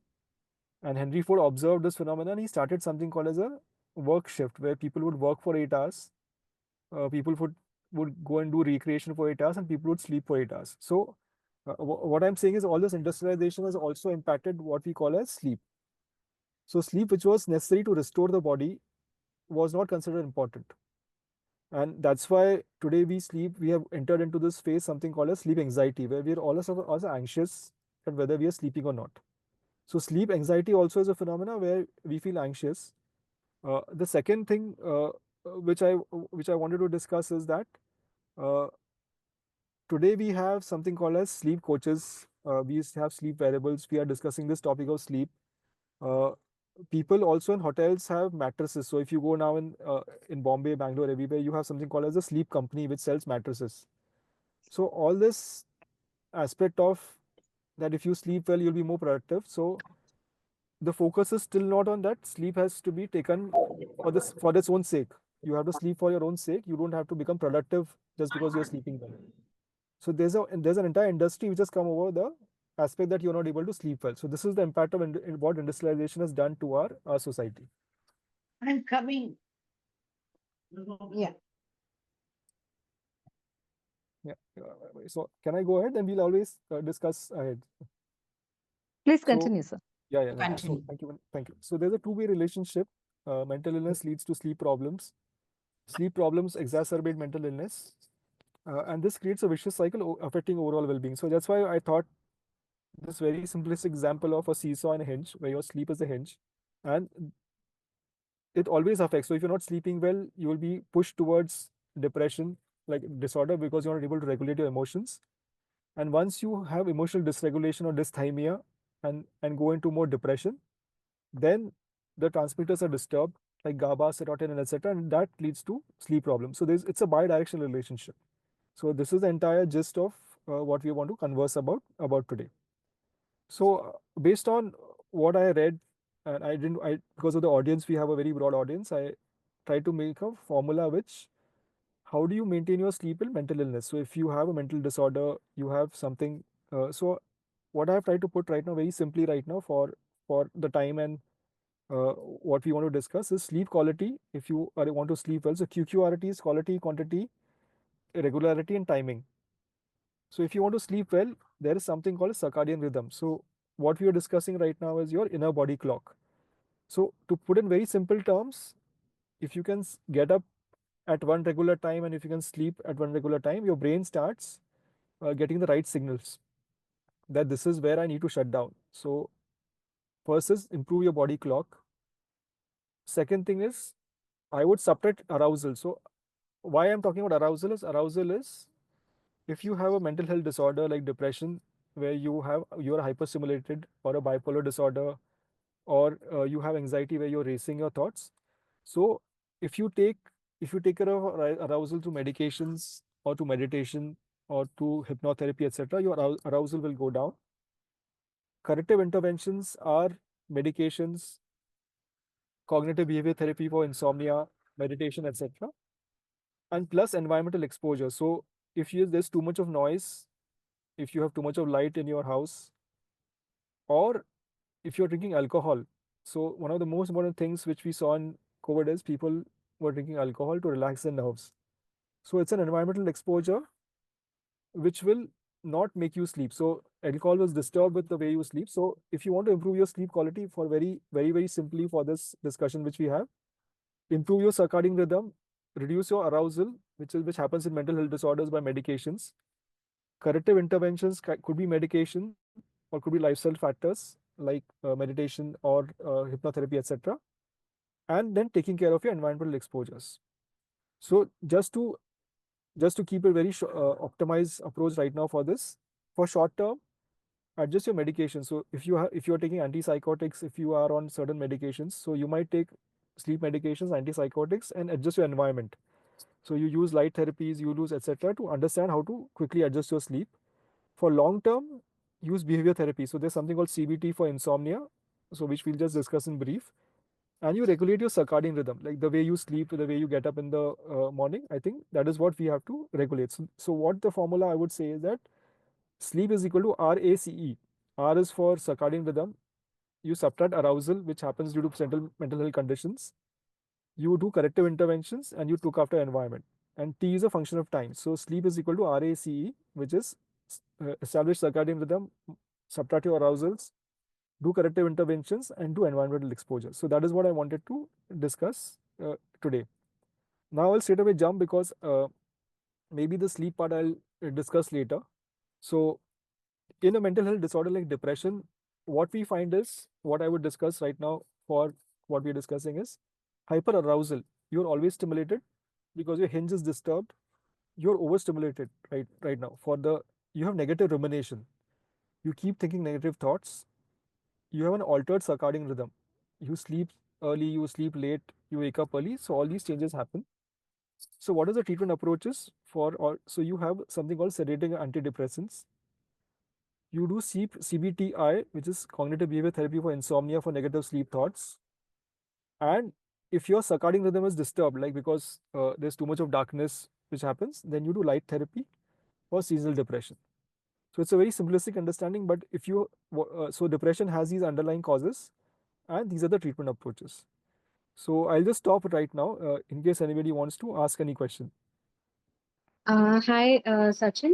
and Henry Ford observed this phenomenon, he started something called as a work shift where people would work for 8 hours, people would go and do recreation for 8 hours, and people would sleep for 8 hours. So what I'm saying is all this industrialization has also impacted what we call as sleep. So sleep, which was necessary to restore the body, was not considered important. And that's why today we have entered into this phase, something called as sleep anxiety, where we are also anxious at whether we are sleeping or not. So sleep anxiety also is a phenomena where we feel anxious. The second thing which I wanted to discuss is that uh, today we have something called as sleep coaches. We have sleep variables. We are discussing this topic of sleep. Uh, people also in hotels have mattresses. So if you go now in Bombay, Bangalore, everywhere, you have something called as a sleep company which sells mattresses. So all this aspect of that if you sleep well, you'll be more productive. So the focus is still not on that. Sleep has to be taken for its own sake. You have to sleep for your own sake. You don't have to become productive just because you're sleeping well. So there's an entire industry which has come over the aspect that you're not able to sleep well. So this is the impact of what industrialization has done to our society. I'm coming. Yeah. Yeah. So can I go ahead and we'll always discuss ahead. Please So continue, sir. yeah. No. So Continue. thank you. So there's a two-way relationship. Mental illness leads to sleep problems. Sleep problems exacerbate mental illness. And this creates a vicious cycle affecting overall well-being. So that's why I thought this very simplistic example of a seesaw and a hinge, where your sleep is the hinge, and it always affects. So if you're not sleeping well, you will be pushed towards depression, like disorder, because you're not able to regulate your emotions. And once you have emotional dysregulation or dysthymia and go into more depression, then the transmitters are disturbed, like GABA, serotonin, etc., and that leads to sleep problems. So it's a bi-directional relationship. So this is the entire gist of what we want to converse about today. So based on what I read, and I didn't, I because of the audience, we have a very broad audience. I tried to make a formula which how do you maintain your sleep in mental illness. So if you have a mental disorder, you have something. So what I have tried to put right now, very simply right now for the time and what we want to discuss is sleep quality. If you want to sleep well, so QQRT is quality, quantity, regularity, and timing. So if you want to sleep well, there is something called a circadian rhythm. So what we are discussing right now is your inner body clock. So to put in very simple terms, if you can get up at one regular time and if you can sleep at one regular time, your brain starts getting the right signals that this is where I need to shut down. So first is improve your body clock. Second thing is I would subtract arousal. So why I'm talking about arousal is if you have a mental health disorder like depression, where you're hyperstimulated, or a bipolar disorder, or you have anxiety where you're racing your thoughts. So if you take if you take care of arousal through medications or to meditation or to hypnotherapy, etc., your arousal will go down. Corrective interventions are medications, cognitive behavior therapy for insomnia, meditation, etc., and plus environmental exposure. So if there's too much of noise, if you have too much of light in your house, or if you're drinking alcohol. So one of the most important things which we saw in COVID is people were drinking alcohol to relax their nerves. So it's an environmental exposure which will not make you sleep. So alcohol was disturbed with the way you sleep. So if you want to improve your sleep quality, for very simply for this discussion which we have, improve your circadian rhythm, reduce your arousal, which happens in mental health disorders by medications. Corrective interventions could be medication or could be lifestyle factors like meditation or hypnotherapy, etc. And then taking care of your environmental exposures. So just to keep a very optimized approach right now for this, for short term, adjust your medication. So if you are taking antipsychotics, if you are on certain medications, so you might take sleep medications, antipsychotics, and adjust your environment. So you use light therapies, you use etc. to understand how to quickly adjust your sleep. For long term, use behavior therapy. So there's something called CBT for insomnia, so which we'll just discuss in brief. And you regulate your circadian rhythm, like the way you sleep, the way you get up in the morning. I think that is what we have to regulate. So what the formula I would say is that sleep is equal to RACE. R is for circadian rhythm. You subtract arousal, which happens due to central mental health conditions. You do corrective interventions and you look after environment. And T is a function of time. So sleep is equal to RACE, which is establish circadian rhythm, subtract your arousals, do corrective interventions, and do environmental exposure. So that is what I wanted to discuss today. Now I'll straight away jump because maybe the sleep part I'll discuss later. So in a mental health disorder like depression, what we find is what I would discuss right now for what we're discussing is hyperarousal. You're always stimulated because your hinge is disturbed. You're overstimulated right now. You have negative rumination. You keep thinking negative thoughts. You have an altered circadian rhythm. you sleep early, you sleep late, you wake up early. So all these changes happen. So what is the treatment approaches for? Or so you have something called sedating antidepressants. You do CBTI, which is cognitive behavior therapy for insomnia for negative sleep thoughts. And if your circadian rhythm is disturbed, like because there's too much of darkness which happens, then you do light therapy for seasonal depression. So it's a very simplistic understanding, but if you so depression has these underlying causes, and these are the treatment approaches. So I'll just stop right now in case anybody wants to ask any question. Hi, Sachin.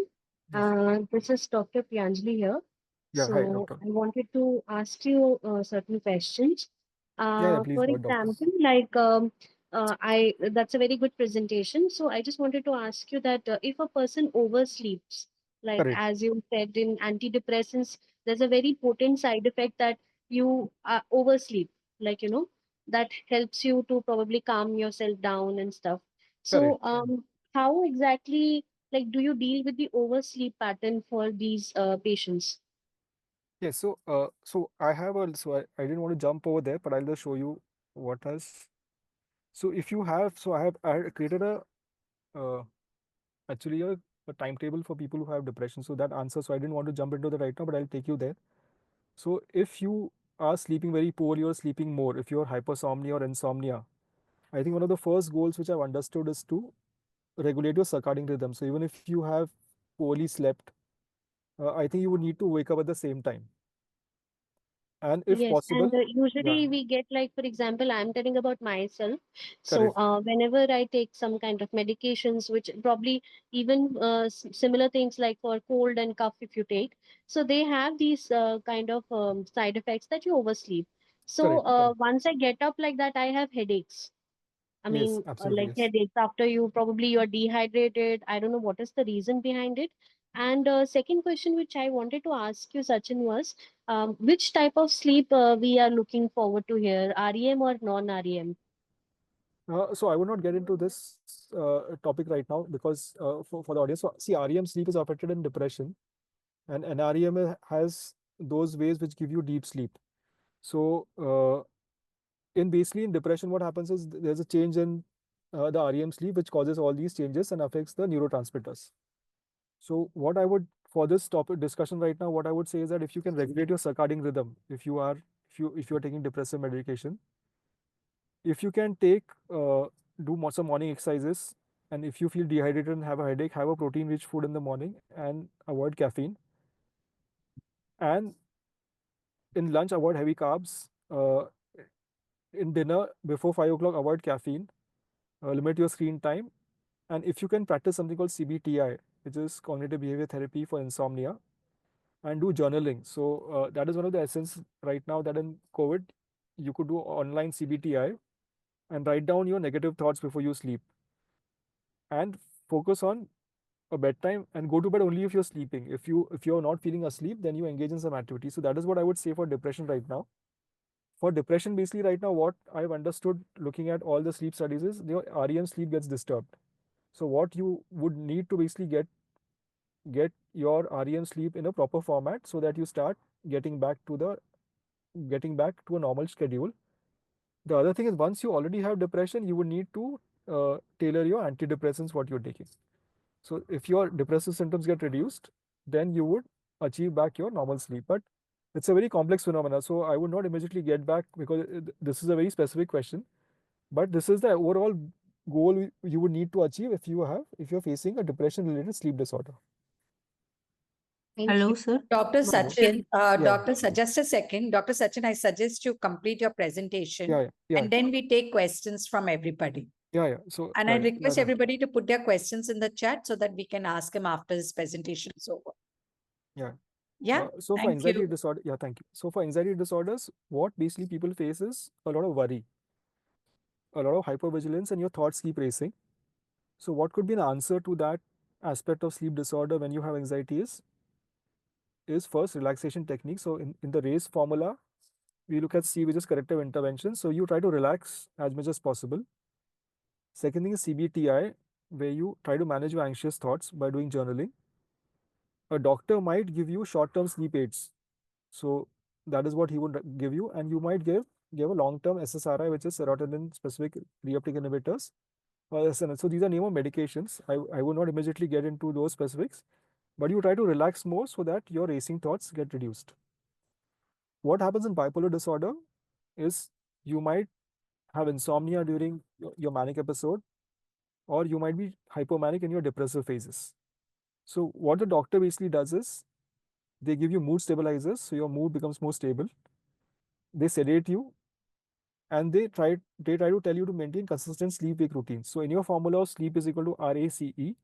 Yes. This is Dr. Priyanjali here. Yeah. Hi, So doctor. I wanted to ask you certain questions. Yeah. Please For go ahead, doctor. example, like I that's a very good presentation. So I just wanted to ask you that if a person oversleeps, like Correct. as you said in antidepressants, there's a very potent side effect that you oversleep, like that helps you to probably calm yourself down and stuff. So Correct. how exactly like do you deal with the oversleep pattern for these patients? Yes. So I have a I didn't want to jump over there, but I'll just show you what has. So if you have, so I created a uh, actually a timetable for people who have depression. So that answer. So I didn't want to jump into that right now, but I'll take you there. So if you are sleeping very poorly or sleeping more, if you're hypersomnia or insomnia, I think one of the first goals which I've understood is to regulate your circadian rhythm. So even if you have poorly slept, I think you would need to wake up at the same time. And if Yes, and possible, yeah, usually we get like, for example, I'm telling about myself. So correct, whenever I take some kind of medications, which probably even similar things like for cold and cough, if you take, so they have these kind of side effects that you oversleep. So correct, correct. once I get up like that, I have headaches. I Yes, mean, absolutely, like yes. headaches after you probably you're dehydrated. I don't know what is the reason behind it. And second question, which I wanted to ask you, Sachin, was which type of sleep we are looking forward to here, REM or non-REM? So I would not get into this topic right now because for the audience, so see, REM sleep is affected in depression, and NREM has those ways which give you deep sleep. So in basically in depression, what happens is there's a change in the REM sleep which causes all these changes and affects the neurotransmitters. So what I would for this topic discussion right now, what I would say is that if you can regulate your circadian rhythm, if you are taking depressive medication, if you can take some morning exercises, and if you feel dehydrated and have a headache, have a protein rich food in the morning and avoid caffeine. And in lunch, avoid heavy carbs. In dinner, before 5 o'clock, avoid caffeine. Limit your screen time. And if you can practice something called CBTI, which is cognitive behavior therapy for insomnia, and do journaling. So that is one of the essence right now that in COVID, you could do online CBTI and write down your negative thoughts before you sleep and focus on a bedtime and go to bed only if you're sleeping. If you're not feeling asleep, then you engage in some activity. So that is what I would say for depression right now. For depression, basically right now, what I've understood looking at all the sleep studies is your REM sleep gets disturbed. So what you would need to basically get your REM sleep in a proper format so that you start getting back to the getting back to a normal schedule. The other thing is once you already have depression, you would need to tailor your antidepressants what you're taking. So if your depressive symptoms get reduced, then you would achieve back your normal sleep. But it's a very complex phenomena. So I would not immediately get back because this is a very specific question. But this is the overall goal you would need to achieve if you're facing a depression related sleep disorder. Thank you Hello, sir. so Dr. much. So Sachin, yeah, just a second. Dr. Sachin, I suggest you complete your presentation yeah, and then we take questions from everybody. yeah. So And I right, request everybody to put their questions in the chat so that we can ask him after his presentation is over. yeah. Yeah, So for thank anxiety you. disorder, yeah, thank you. So for anxiety disorders, what basically people face is a lot of worry, a lot of hypervigilance, and your thoughts keep racing. So what could be an answer to that aspect of sleep disorder when you have anxiety is first relaxation technique. So in the RACE formula, we look at C, which is corrective intervention. So you try to relax as much as possible. Second thing is CBTI, where you try to manage your anxious thoughts by doing journaling. A doctor might give you short-term sleep aids. So that is what he would give you, and you might give you have a long-term SSRI, which is serotonin-specific reuptake inhibitors, or SNS. So these are name of medications. I would not immediately get into those specifics, but you try to relax more so that your racing thoughts get reduced. What happens in bipolar disorder is you might have insomnia during your manic episode, or you might be hypomanic in your depressive phases. So what the doctor basically does is they give you mood stabilizers, so your mood becomes more stable. They sedate you, and they try to tell you to maintain consistent sleep wake routines. So in your formula of sleep is equal to RACE,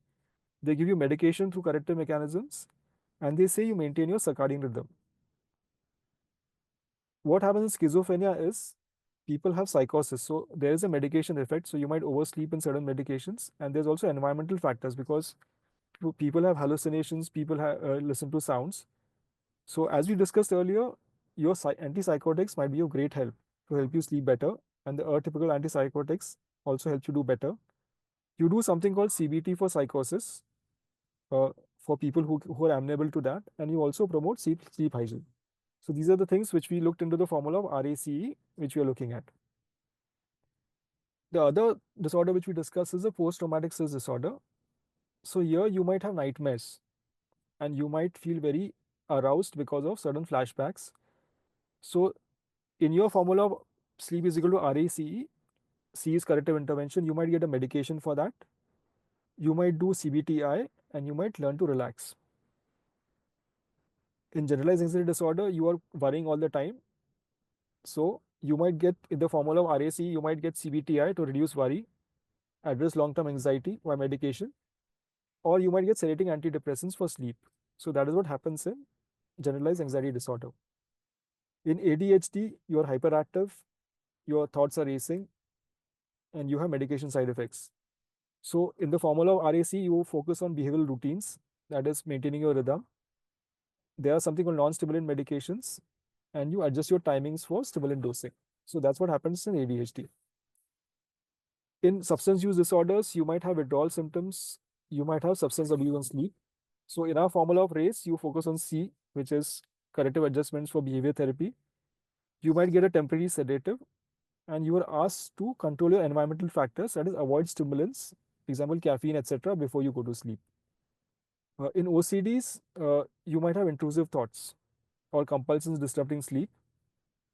they give you medication through corrective mechanisms, and they say you maintain your circadian rhythm. What happens in schizophrenia is people have psychosis. So there is a medication effect. So you might oversleep in certain medications, and there's also environmental factors because people have hallucinations, people listen to sounds. So as we discussed earlier, your antipsychotics might be of great help to help you sleep better, and the atypical antipsychotics also help you do better. You do something called CBT for psychosis for people who are amenable to that, and you also promote sleep hygiene. So these are the things which we looked into the formula of RACE, which we are looking at. The other disorder which we discussed is the post-traumatic stress disorder. So here you might have nightmares, and you might feel very aroused because of certain flashbacks. So in your formula of sleep is equal to RACE, C is corrective intervention, you might get a medication for that. You might do CBTI, and you might learn to relax. In generalized anxiety disorder, you are worrying all the time. So you might get in the formula of RACE, you might get CBTI to reduce worry, address long-term anxiety by medication, or you might get sedating antidepressants for sleep. So that is what happens in generalized anxiety disorder. In ADHD, you are hyperactive, your thoughts are racing, and you have medication side effects. So in the formula of RAC, you focus on behavioral routines, that is maintaining your rhythm. There are something called non-stimulant medications, and you adjust your timings for stimulant dosing. So that's what happens in ADHD. In substance use disorders, you might have withdrawal symptoms, you might have substance abuse and sleep. So in our formula of RACE, you focus on C, which is corrective adjustments for behavior therapy. You might get a temporary sedative, and you are asked to control your environmental factors, that is avoid stimulants, example caffeine, etc., before you go to sleep. In OCDs, you might have intrusive thoughts or compulsions disrupting sleep.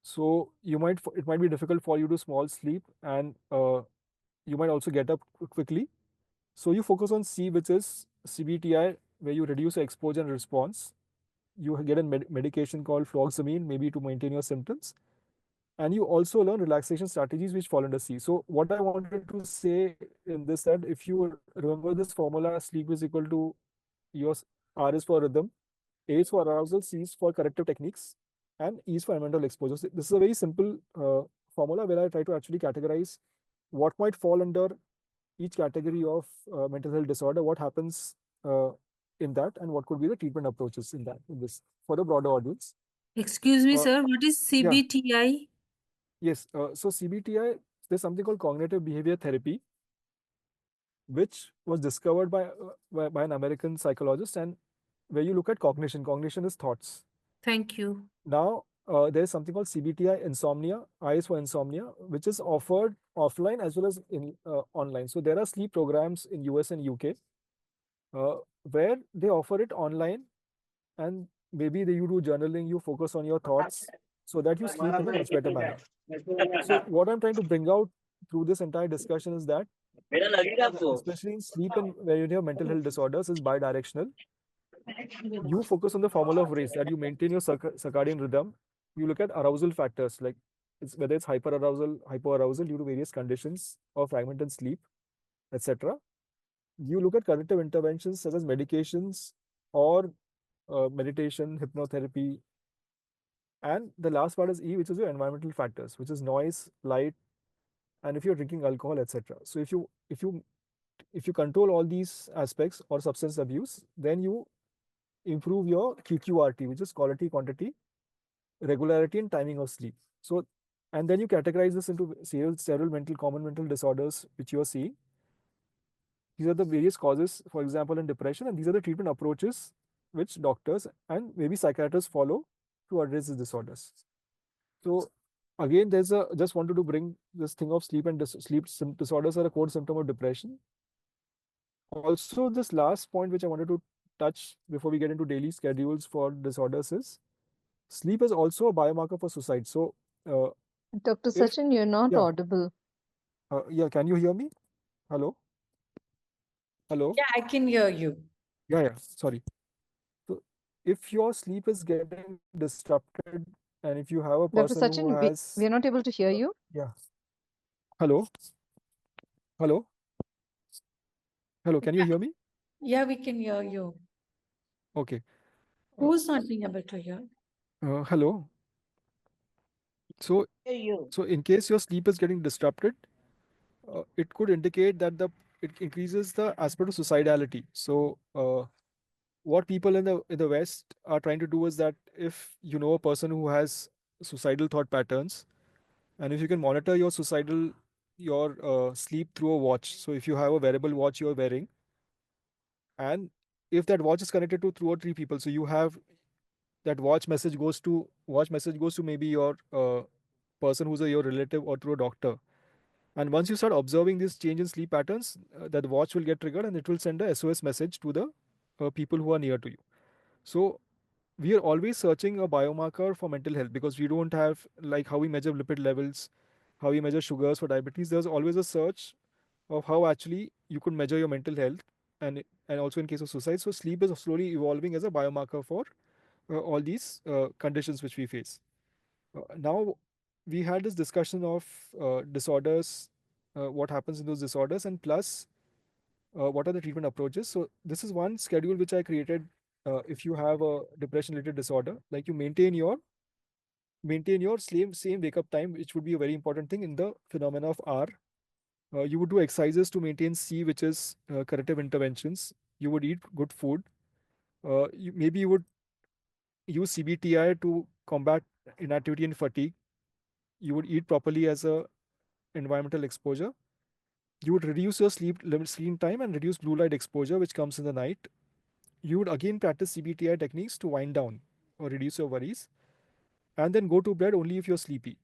So it might be difficult for you to small sleep, and you might also get up quickly. So you focus on C, which is CBTI, where you reduce your exposure and response. You get a medication called fluoxamine, maybe to maintain your symptoms. And you also learn relaxation strategies which fall under C. So what I wanted to say in this, that if you remember this formula, sleep is equal to your R is for rhythm, A is for arousal, C is for corrective techniques, and E is for environmental exposure. So this is a very simple formula where I try to actually categorize what might fall under each category of mental health disorder, what happens in that, and what could be the treatment approaches in that, in this, for the broader audience. Excuse me, Uh, sir. What is yeah, CBTI? yes. So CBTI, there's something called cognitive behavior therapy, which was discovered by an American psychologist, and where you look at cognition. Cognition is thoughts. Thank you. Now, there is something called CBTI insomnia, I is for insomnia, which is offered offline as well as in online. So there are sleep programs in US and UK where they offer it online, and maybe you do journaling, you focus on your thoughts so that you sleep in a much better manner. So what I'm trying to bring out through this entire discussion is that, especially in sleep and where you have mental health disorders, is bidirectional. You focus on the formula of race, that you maintain your circadian rhythm. You look at arousal factors, like whether it's hyperarousal, hypoarousal due to various conditions or fragmented sleep, etc. You look at corrective interventions such as medications or meditation, hypnotherapy. And the last part is E, which is your environmental factors, which is noise, light, and if you're drinking alcohol, etc. So if you control all these aspects or substance abuse, then you improve your QQRT, which is quality, quantity, regularity, and timing of sleep. So, and then you categorize this into several common mental disorders which you are seeing. These are the various causes, for example, in depression, and these are the treatment approaches which doctors and maybe psychiatrists follow to address these disorders. So again, just wanted to bring this thing of sleep and disorders are a core symptom of depression. Also, this last point which I wanted to touch before we get into daily schedules for disorders is sleep is also a biomarker for suicide. So, uh, Dr. if Sachin, you're not yeah, audible. yeah, can you hear me? Hello, hello. Yeah, I can hear you. Yeah, sorry. So, if your sleep is getting disrupted, and if you have a person Dr. who Sachin, has, we're not able to hear you. yeah, hello, hello, hello, can you hear me? Yeah, we can hear you. Okay. Who's not being able to hear? Hello. So, Hear you. so in case your sleep is getting disrupted, it could indicate that the it increases the aspect of suicidality. So, what people in the West are trying to do is that if you know a person who has suicidal thought patterns, and if you can monitor your sleep through a watch. So, if you have a wearable watch you're wearing, and if that watch is connected to two or three people, so you have that watch message goes to maybe your person who's your relative or through a doctor. And once you start observing this change in sleep patterns, that watch will get triggered and it will send a SOS message to the people who are near to you. So we are always searching a biomarker for mental health because we don't have like how we measure lipid levels, how we measure sugars for diabetes. There's always a search of how actually you could measure your mental health and also in case of suicide. So sleep is slowly evolving as a biomarker for all these conditions which we face. Now, we had this discussion of disorders, what happens in those disorders, and plus, what are the treatment approaches. So, this is one schedule which I created. If you have a depression-related disorder, like you maintain your same wake up time, which would be a very important thing in the phenomena of R. You would do exercises to maintain C, which is corrective interventions. You would eat good food. Maybe you would use CBTI to combat inactivity and fatigue. You would eat properly as a environmental exposure. You would reduce your screen time and reduce blue light exposure, which comes in the night. You would again practice CBTI techniques to wind down or reduce your worries, and then go to bed only if you're sleepy.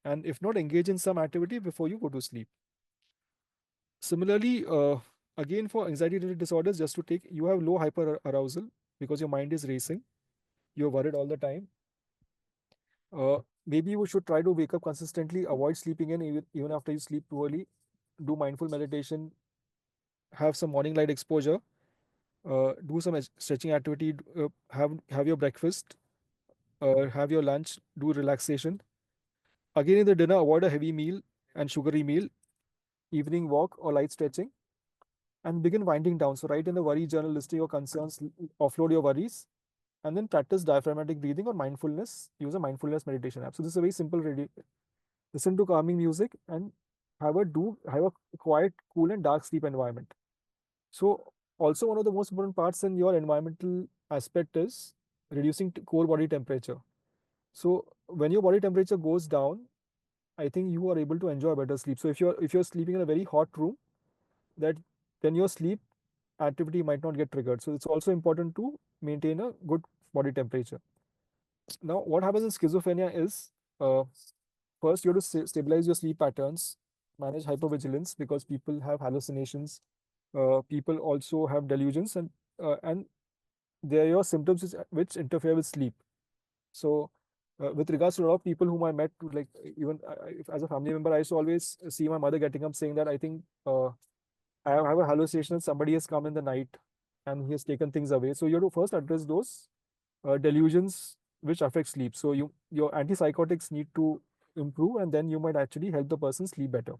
And if not, engage in some activity before you go to sleep. Similarly, again for anxiety related disorders, just to take, you have low hyper arousal because your mind is racing. You're worried all the time. Maybe you should try to wake up consistently, avoid sleeping in even after you sleep too early, do mindful meditation, have some morning light exposure, do some stretching activity, have your breakfast, have your lunch, do relaxation. Again, in the dinner, avoid a heavy meal and sugary meal, evening walk or light stretching, and begin winding down. So, write in the worry journal listing your concerns, offload your worries, and then practice diaphragmatic breathing or mindfulness. Use a mindfulness meditation app. So, this is a very simple. Listen to calming music and have a quiet, cool, and dark sleep environment. So, also one of the most important parts in your environmental aspect is reducing core body temperature. So, when your body temperature goes down, I think you are able to enjoy better sleep. So, if you're sleeping in a very hot room, that then your sleep activity might not get triggered. So, it's also important to maintain a good body temperature. Now, what happens in schizophrenia is first you have to stabilize your sleep patterns, manage hypervigilance because people have hallucinations. People also have delusions, and they are your symptoms which interfere with sleep. So, with regards to a lot of people whom I met, like even as a family member, I used to always see my mother getting up saying that I think I have a hallucination. Somebody has come in the night and he has taken things away. So you have to first address those delusions which affect sleep. So your antipsychotics need to improve, and then you might actually help the person sleep better.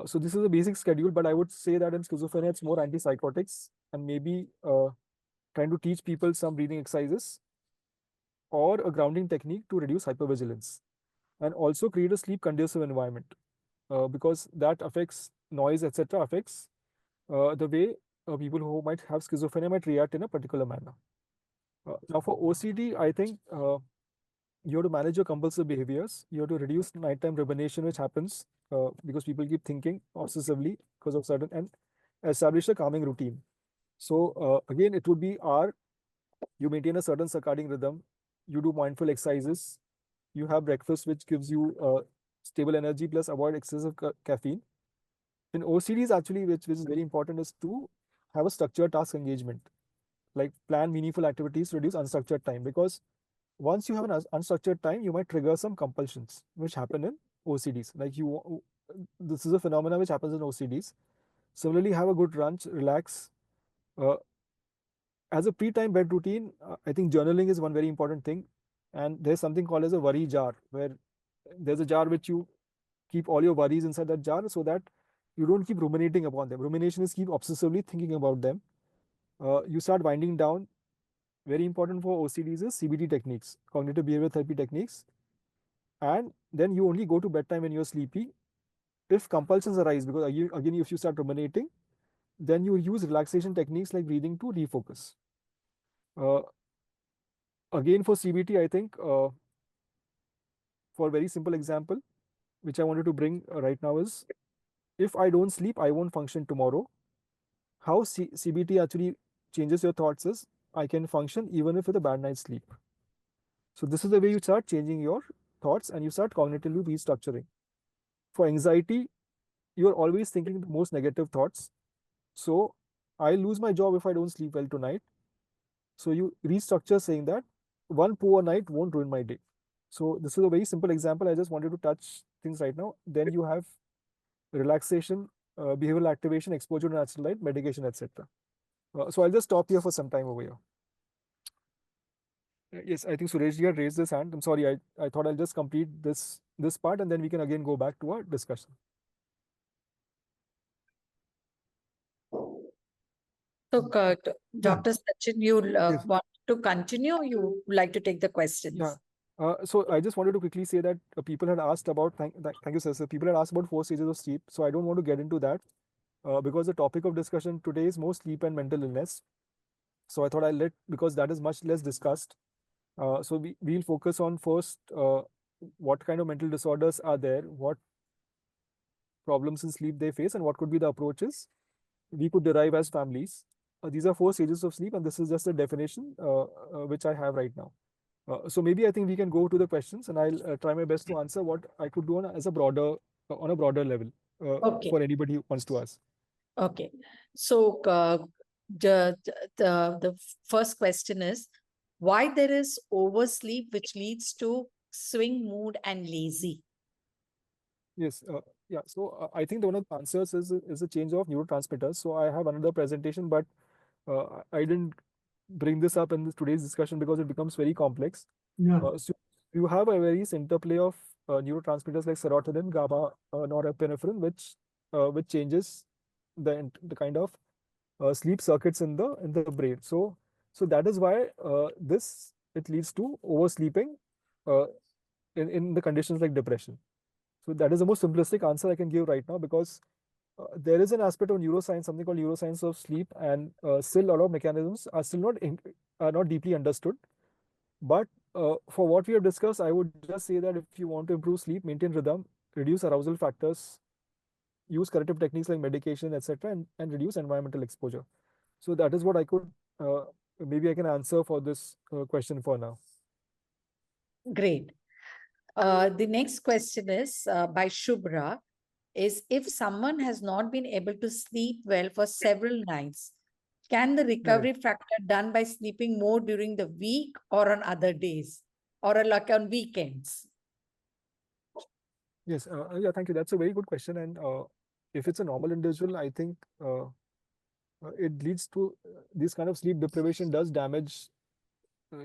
So this is a basic schedule, but I would say that in schizophrenia it's more antipsychotics and maybe trying to teach people some breathing exercises or a grounding technique to reduce hypervigilance, and also create a sleep conducive environment because that affects noise, etc. affects the way people who might have schizophrenia might react in a particular manner. Now for OCD, I think you have to manage your compulsive behaviors. You have to reduce nighttime rumination, which happens because people keep thinking obsessively because of certain, and establish a calming routine. So again, it would be you maintain a certain circadian rhythm, you do mindful exercises, You have breakfast, which gives you stable energy plus avoid excessive caffeine. In OCDs, actually, which is very important, is to have a structured task engagement, like plan meaningful activities, reduce unstructured time. Because once you have an unstructured time, you might trigger some compulsions, which happen in OCDs. Like this is a phenomenon which happens in OCDs. Similarly, have a good lunch, relax. Uh, as a pre-time bed routine, I think journaling is one very important thing. And there's something called as a worry jar, where there's a jar which you keep all your worries inside that jar so that you don't keep ruminating upon them. Rumination is keep obsessively thinking about them. You start winding down. Very important for OCDs is CBT techniques, cognitive behavior therapy techniques. And then you only go to bedtime when you're sleepy. If compulsions arise, because again, if you start ruminating, then you use relaxation techniques like breathing to refocus. Uh, Again, for CBT, I think for a very simple example, which I wanted to bring right now is, if I don't sleep, I won't function tomorrow. How CBT actually changes your thoughts is, I can function even if with a bad night's sleep. So this is the way you start changing your thoughts and you start cognitively restructuring. For anxiety, you're always thinking the most negative thoughts. So I lose my job if I don't sleep well tonight. So you restructure saying that one poor night won't ruin my day. So this is a very simple example. I just wanted to touch things right now. Then you have relaxation, behavioral activation, exposure to natural light, medication, etc. So I'll just stop here for some time over here. Yes, I think Sureshji had raised his hand. I'm sorry, I thought I'll just complete this part and then we can again go back to our discussion. So, Dr. Sachin, you Yes. want to continue? Or you would like to take the questions? Yeah. So I just wanted to quickly say that people had asked about, thank you, sir. So people had asked about 4 stages of sleep. So I don't want to get into that because the topic of discussion today is more sleep and mental illness. So I thought because that is much less discussed. So we'll focus on first what kind of mental disorders are there, what problems in sleep they face, and what could be the approaches we could derive as families. These are 4 stages of sleep, and this is just a definition which I have right now. So maybe I think we can go to the questions, and I'll try my best to answer what I could do on a broader level Okay. for anybody who wants to ask. Okay. So the first question is, why there is oversleep which leads to swing mood and lazy? Yes. Yeah. So I think one of the answers is a change of neurotransmitters. So I have another presentation, but I didn't bring this up in today's discussion because it becomes very complex. Yeah. So you have a various interplay of neurotransmitters like serotonin, GABA, norepinephrine, which changes the kind of sleep circuits in the brain. So that is why it leads to oversleeping uh, in the conditions like depression. So that is the most simplistic answer I can give right now, because there is an aspect of neuroscience, something called neuroscience of sleep, and still a lot of mechanisms are still not deeply understood. But for what we have discussed, I would just say that if you want to improve sleep, maintain rhythm, reduce arousal factors, use corrective techniques like medication, etc., and reduce environmental exposure. So that is what I could maybe I can answer for this question for now. Great. The next question is by Shubhra, is if someone has not been able to sleep well for several nights, can the recovery factor done by sleeping more during the week or on other days or like on weekends? Yes, yeah, thank you. That's a very good question. And if it's a normal individual, I think it leads to this kind of sleep deprivation does damage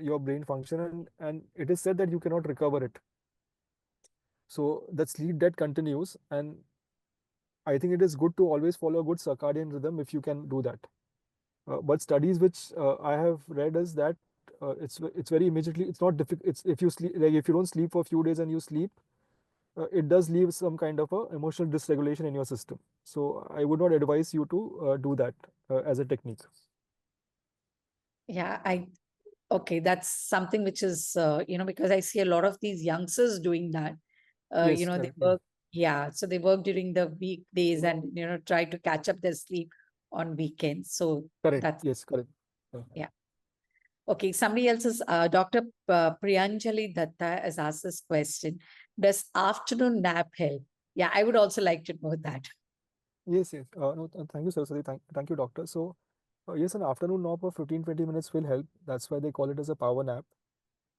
your brain function, and it is said that you cannot recover it. So that sleep debt continues, and I think it is good to always follow a good circadian rhythm if you can do that. But studies which I have read is that it's very immediately. It's not difficult. It's if you sleep, like if you don't sleep for a few days and you sleep, it does leave some kind of a emotional dysregulation in your system. So I would not advise you to do that as a technique. Yeah, okay, that's something which is, because I see a lot of these youngsters doing that. Yes, They correct, work, so they work during the weekdays and, try to catch up their sleep on weekends. So correct. that's, Yes, correct. yeah. Okay, somebody else's, Dr. Priyanjali Datta has asked this question. Does afternoon nap help? Yeah, I would also like to know that. Yes, yes. No, thank you, Saraswati. Thank you, doctor. So, yes, an afternoon nap of 15-20 minutes will help. That's why they call it as a power nap.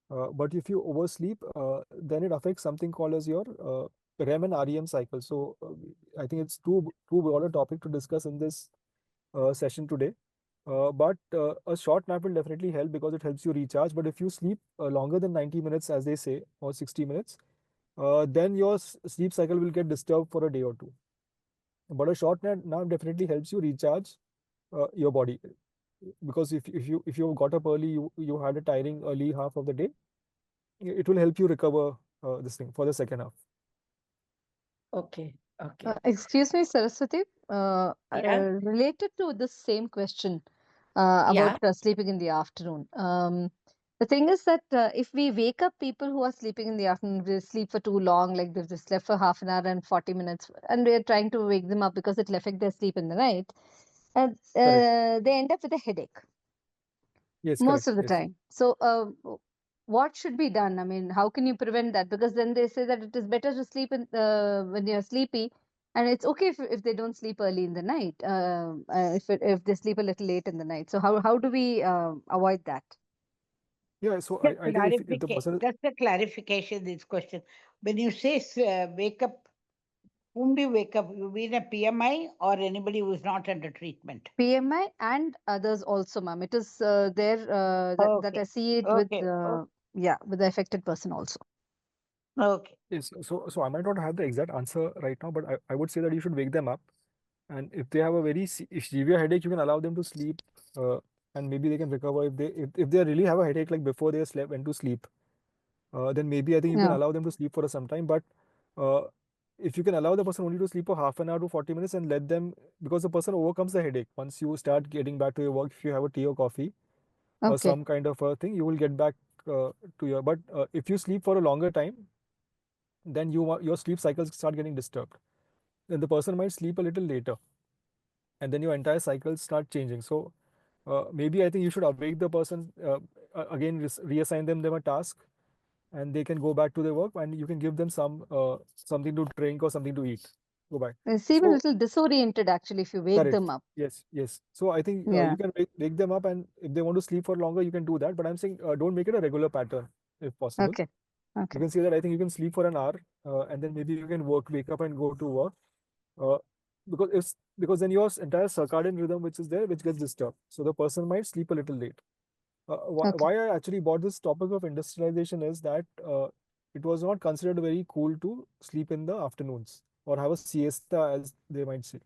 But if you oversleep, then it affects something called as your REM and REM cycle. So, I think it's too broad a topic to discuss in this session today. But a short nap will definitely help because it helps you recharge. But if you sleep longer than 90 minutes, as they say, or 60 minutes, then your sleep cycle will get disturbed for a day or two. But a short nap definitely helps you recharge your body, because if you got up early, you had a tiring early half of the day, it will help you recover this thing for the second half. Okay, okay. Excuse me, Saraswati. Yeah, Related to this same question yeah, about sleeping in the afternoon. The thing is that if we wake up people who are sleeping in the afternoon, they sleep for too long, like they've just slept for half an hour and 40 minutes, and we're trying to wake them up because it'll affect their sleep in the night, and Correct. they end up with a headache Yes, most correct. of the Yes. time. So, what should be done? I mean, how can you prevent that? Because then they say that it is better to sleep when you're sleepy, and it's okay if they don't sleep early in the night, if they sleep a little late in the night. So, how do we avoid that? Yeah. So I think if the person, Just a clarification this question. When you say wake up, whom do you wake up? You mean a PMI or anybody who is not under treatment? PMI and others also, ma'am. It is there that Okay. I see it with Okay. with the affected person also. Okay. yes. So I might not have the exact answer right now, but I would say that you should wake them up. And if they have a very severe headache, you can allow them to sleep, and maybe they can recover. If they really have a headache, like before they slept went to sleep, then maybe I think you can Yeah. allow them to sleep for some time. But uh, if you can allow the person only to sleep for half an hour to 40 minutes and let them, because the person overcomes the headache. Once you start getting back to your work, if you have a tea or coffee or Okay. some kind of a thing, you will get back to your. But if you sleep for a longer time, then your sleep cycles start getting disturbed. Then the person might sleep a little later, and then your entire cycles start changing. So maybe I think you should awake the person again, reassign them a task, and they can go back to their work, and you can give them something to drink or something to eat. Go back. They seem a So little disoriented actually if you wake correct. them up. Yes, yes. So I think Yeah. you can wake them up, and if they want to sleep for longer, you can do that. But I'm saying don't make it a regular pattern if possible. Okay. You Okay. can say that I think you can sleep for an hour, and then maybe you can wake up and go to work. Uh, because then your entire circadian rhythm which is there, which gets disturbed. So the person might sleep a little late. Okay. Why I actually bought this topic of industrialization is that it was not considered very cool to sleep in the afternoons or have a siesta, as they might say.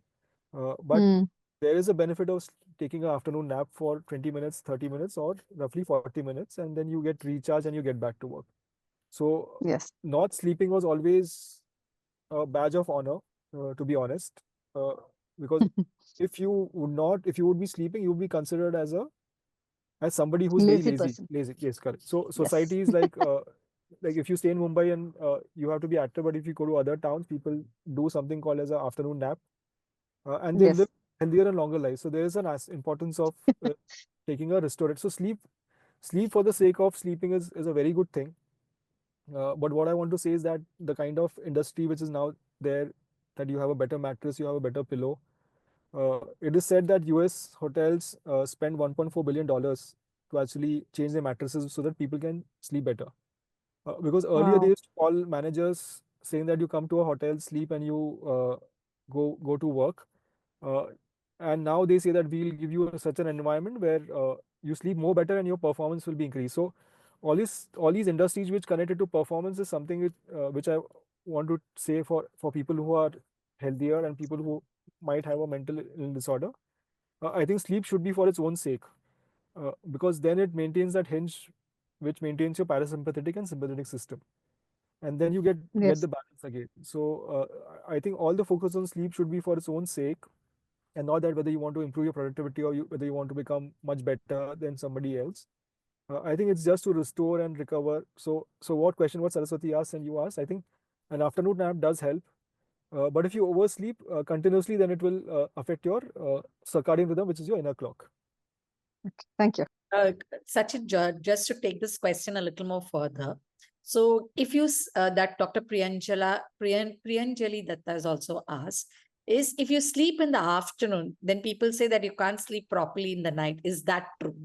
But Hmm. there is a benefit of taking an afternoon nap for 20 minutes, 30 minutes, or roughly 40 minutes, and then you get recharged and you get back to work. So Yes. not sleeping was always a badge of honor, to be honest, uh, because if you would be sleeping, you would be considered as somebody who's very Lazy lazy. person. Lazy, yes, correct. So Yes. society is like if you stay in Mumbai and you have to be active, but if you go to other towns, people do something called as an afternoon nap, and they live Yes. healthier and longer lives. So there is an importance of taking a restorative. So sleep for the sake of sleeping is a very good thing. But what I want to say is that the kind of industry which is now there, that you have a better mattress, you have a better pillow. It is said that US hotels spend $1.4 billion to actually change their mattresses so that people can sleep better. Because earlier they Wow. used to call managers saying that you come to a hotel, sleep, and you go to work. Uh, and now they say that we'll give you such an environment where you sleep more better and your performance will be increased. So all these industries which connected to performance is something which I want to say for people who are healthier and people who might have a mental disorder. I think sleep should be for its own sake, because then it maintains that hinge which maintains your parasympathetic and sympathetic system, and then you get Yes. the balance again. So I think all the focus on sleep should be for its own sake, and not that whether you want to improve your productivity or whether you want to become much better than somebody else. I think it's just to restore and recover. So what Saraswati asked and you asked, I think an afternoon nap does help. But if you oversleep continuously, then it will affect your circadian rhythm, which is your inner clock. Thank you. Sachin, just to take this question a little more further. So, if you that Dr. Priyanjali Datta has also asked is if you sleep in the afternoon, then people say that you can't sleep properly in the night. Is that true?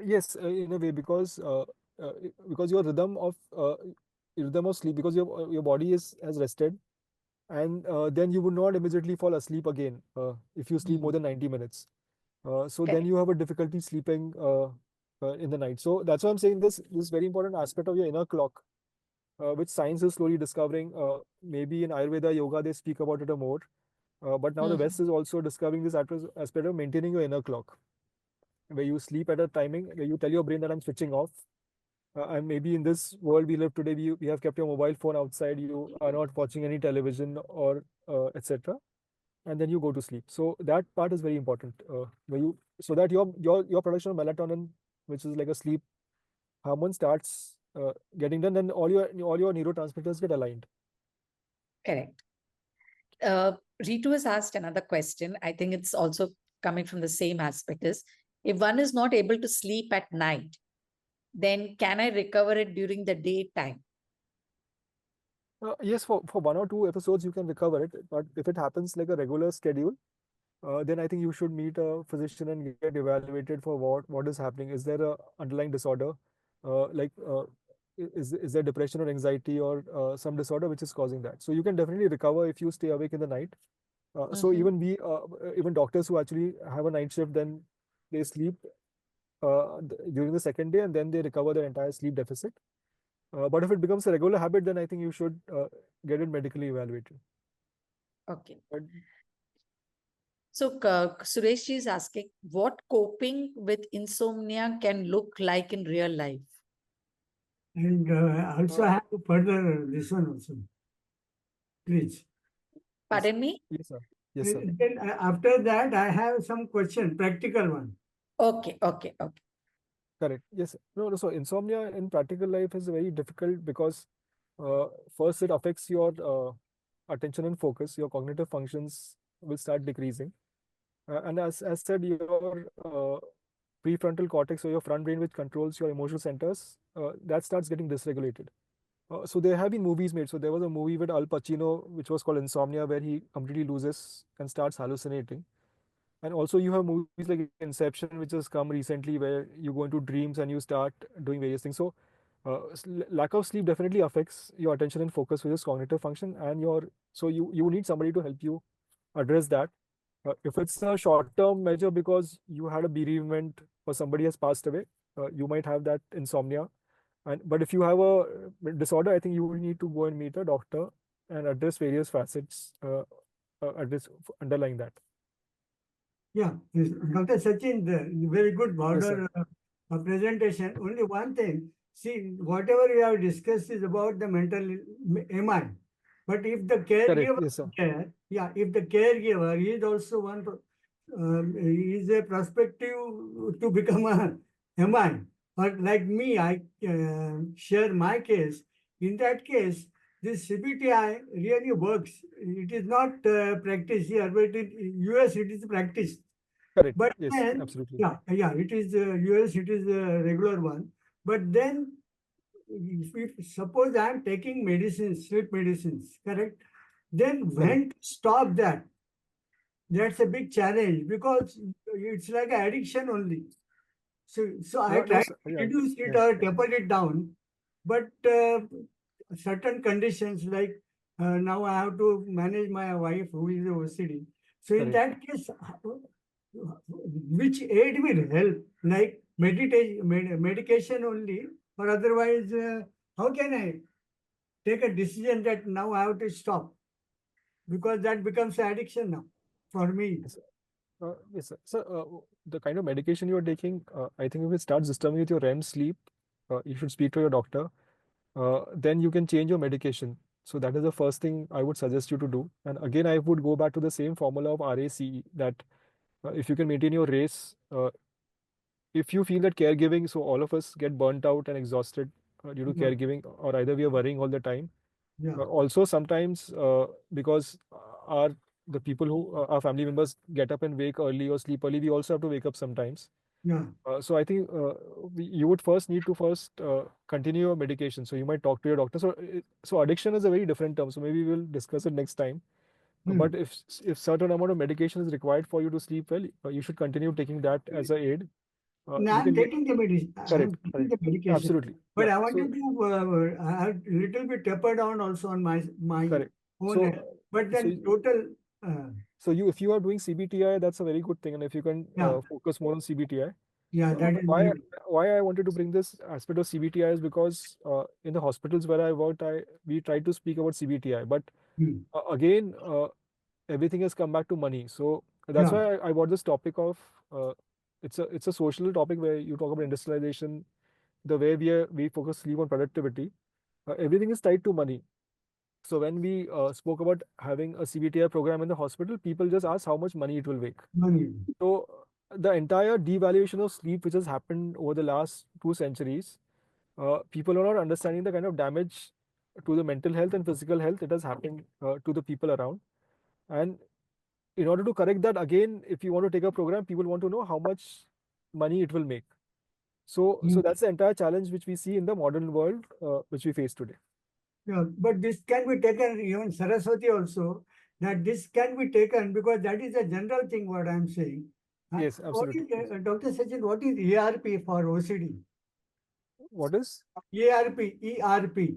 Yes, in a way, because your rhythm of sleep, because your body is has rested, and then you would not immediately fall asleep again if you sleep more than 90 minutes. So then Correct. you have a difficulty sleeping in the night. So that's why I'm saying this very important aspect of your inner clock, which science is slowly discovering. Maybe in Ayurveda, yoga, they speak about it a more. But now the Mhm. West is also discovering this aspect of maintaining your inner clock, where you sleep at a timing where you tell your brain that I'm switching off. And maybe in this world we live today, we have kept your mobile phone outside, you are not watching any television or etc. And then you go to sleep. So that part is very important, where you so that your production of melatonin, which is like a sleep hormone, starts getting done, then all your neurotransmitters get aligned. Correct. Ritu has asked another question. I think it's also coming from the same aspect is if one is not able to sleep at night, then can I recover it during the daytime? Yes, for 1 or 2 episodes you can recover it, but if it happens like a regular schedule, then I think you should meet a physician and get evaluated for what is happening. Is there a underlying disorder, like is there depression or anxiety or some disorder which is causing that? So you can definitely recover if you stay awake in the night. So Mhm. even doctors who actually have a night shift, then they sleep during the second day and then they recover their entire sleep deficit. But if it becomes a regular habit, then I think you should get it medically evaluated. Okay. But So Suresh is asking what coping with insomnia can look like in real life. And also uh, I have to further this one also, please. yes, Pardon me? yes, sir. Yes, sir. Then after that, I have some question, practical one. Okay, okay, okay. Correct. Yes. No, no. So insomnia in practical life is very difficult because uh, first it affects your attention and focus. Your cognitive functions will start decreasing. And as said, your prefrontal cortex or your front brain, which controls your emotional centers, that starts getting dysregulated. So there have been movies made. So there was a movie with Al Pacino, which was called Insomnia, where he completely loses and starts hallucinating. And also you have movies like Inception, which has come recently, where you go into dreams and you start doing various things. So lack of sleep definitely affects your attention and focus, which is cognitive function, and you need somebody to help you address that. If it's a short-term measure because you had a bereavement or somebody has passed away, you might have that insomnia. But if you have a disorder, I think you will need to go and meet a doctor and address various facets, address underlying that. Yeah, yes, Dr. Sachin, very good Yes, sir. border presentation. Only one thing, see, whatever we have discussed is about the mental MI. But if the Correct. caregiver Yes, sir. care, yeah, if the caregiver is also one, is a prospective to become a MI, or like me, I share my case. In that case, this CBTI really works. It is not practiced here, but in US it is practiced. Correct. But Yes, then, absolutely. yeah, it is US, it is a regular one. But then, if suppose I am taking medicines, sleep medicines, correct? Then Correct. when to stop that? That's a big challenge because it's like an addiction only. So I No, try sir. to Yeah. reduce it Yeah. or taper it down, but certain conditions like now I have to manage my wife who is OCD. So in Correct. that case, which aid will help? Like meditation, medication only, or otherwise, how can I take a decision that now I have to stop? Because that becomes an addiction now for me. Yes, sir. Yes, sir. So, the kind of medication you are taking, I think if it starts disturbing with your REM sleep, you should speak to your doctor. Then you can change your medication. So that is the first thing I would suggest you to do. And again, I would go back to the same formula of RACE, that if you can maintain your race, if you feel that caregiving, so all of us get burnt out and exhausted due to Yeah, caregiving, or either we are worrying all the time. yeah, Also, sometimes because our the people who our family members get up and wake early or sleep early, we also have to wake up sometimes. Yeah. So I think you would first need to continue your medication. So you might talk to your doctor. So addiction is a very different term. So maybe we'll discuss it next time. But if certain amount of medication is required for you to sleep well, you should continue taking that as a aid. No, You I'm can taking the medicine. I'm correct, taking correct, the medication. absolutely, But yeah. I So wanted to have little bit taper down also on my correct. own health. But So then total. so if you are doing CBTI, that's a very good thing, and if you can Yeah. focus more on CBTI. Yeah, that is Why I wanted to bring this aspect of CBTI is because in the hospitals where I worked, we tried to speak about CBTI, but again, everything has come back to money. So that's Yeah. why I brought this topic of it's a social topic where you talk about industrialization, the way we focus sleep on productivity. Everything is tied to money. So when we spoke about having a CBTI program in the hospital, people just ask how much money it will make. money. So the entire devaluation of sleep, which has happened over the last 2 centuries, people are not understanding the kind of damage to the mental health and physical health it has happened to the people around. And in order to correct that, again, if you want to take a program, people want to know how much money it will make. So that's the entire challenge which we see in the modern world, which we face today. Yeah, but this can be taken, even Saraswati also, that this can be taken because that is a general thing what I'm saying. Yes, absolutely. Dr. Sachin, what is ERP for OCD? What is ERP, ERP.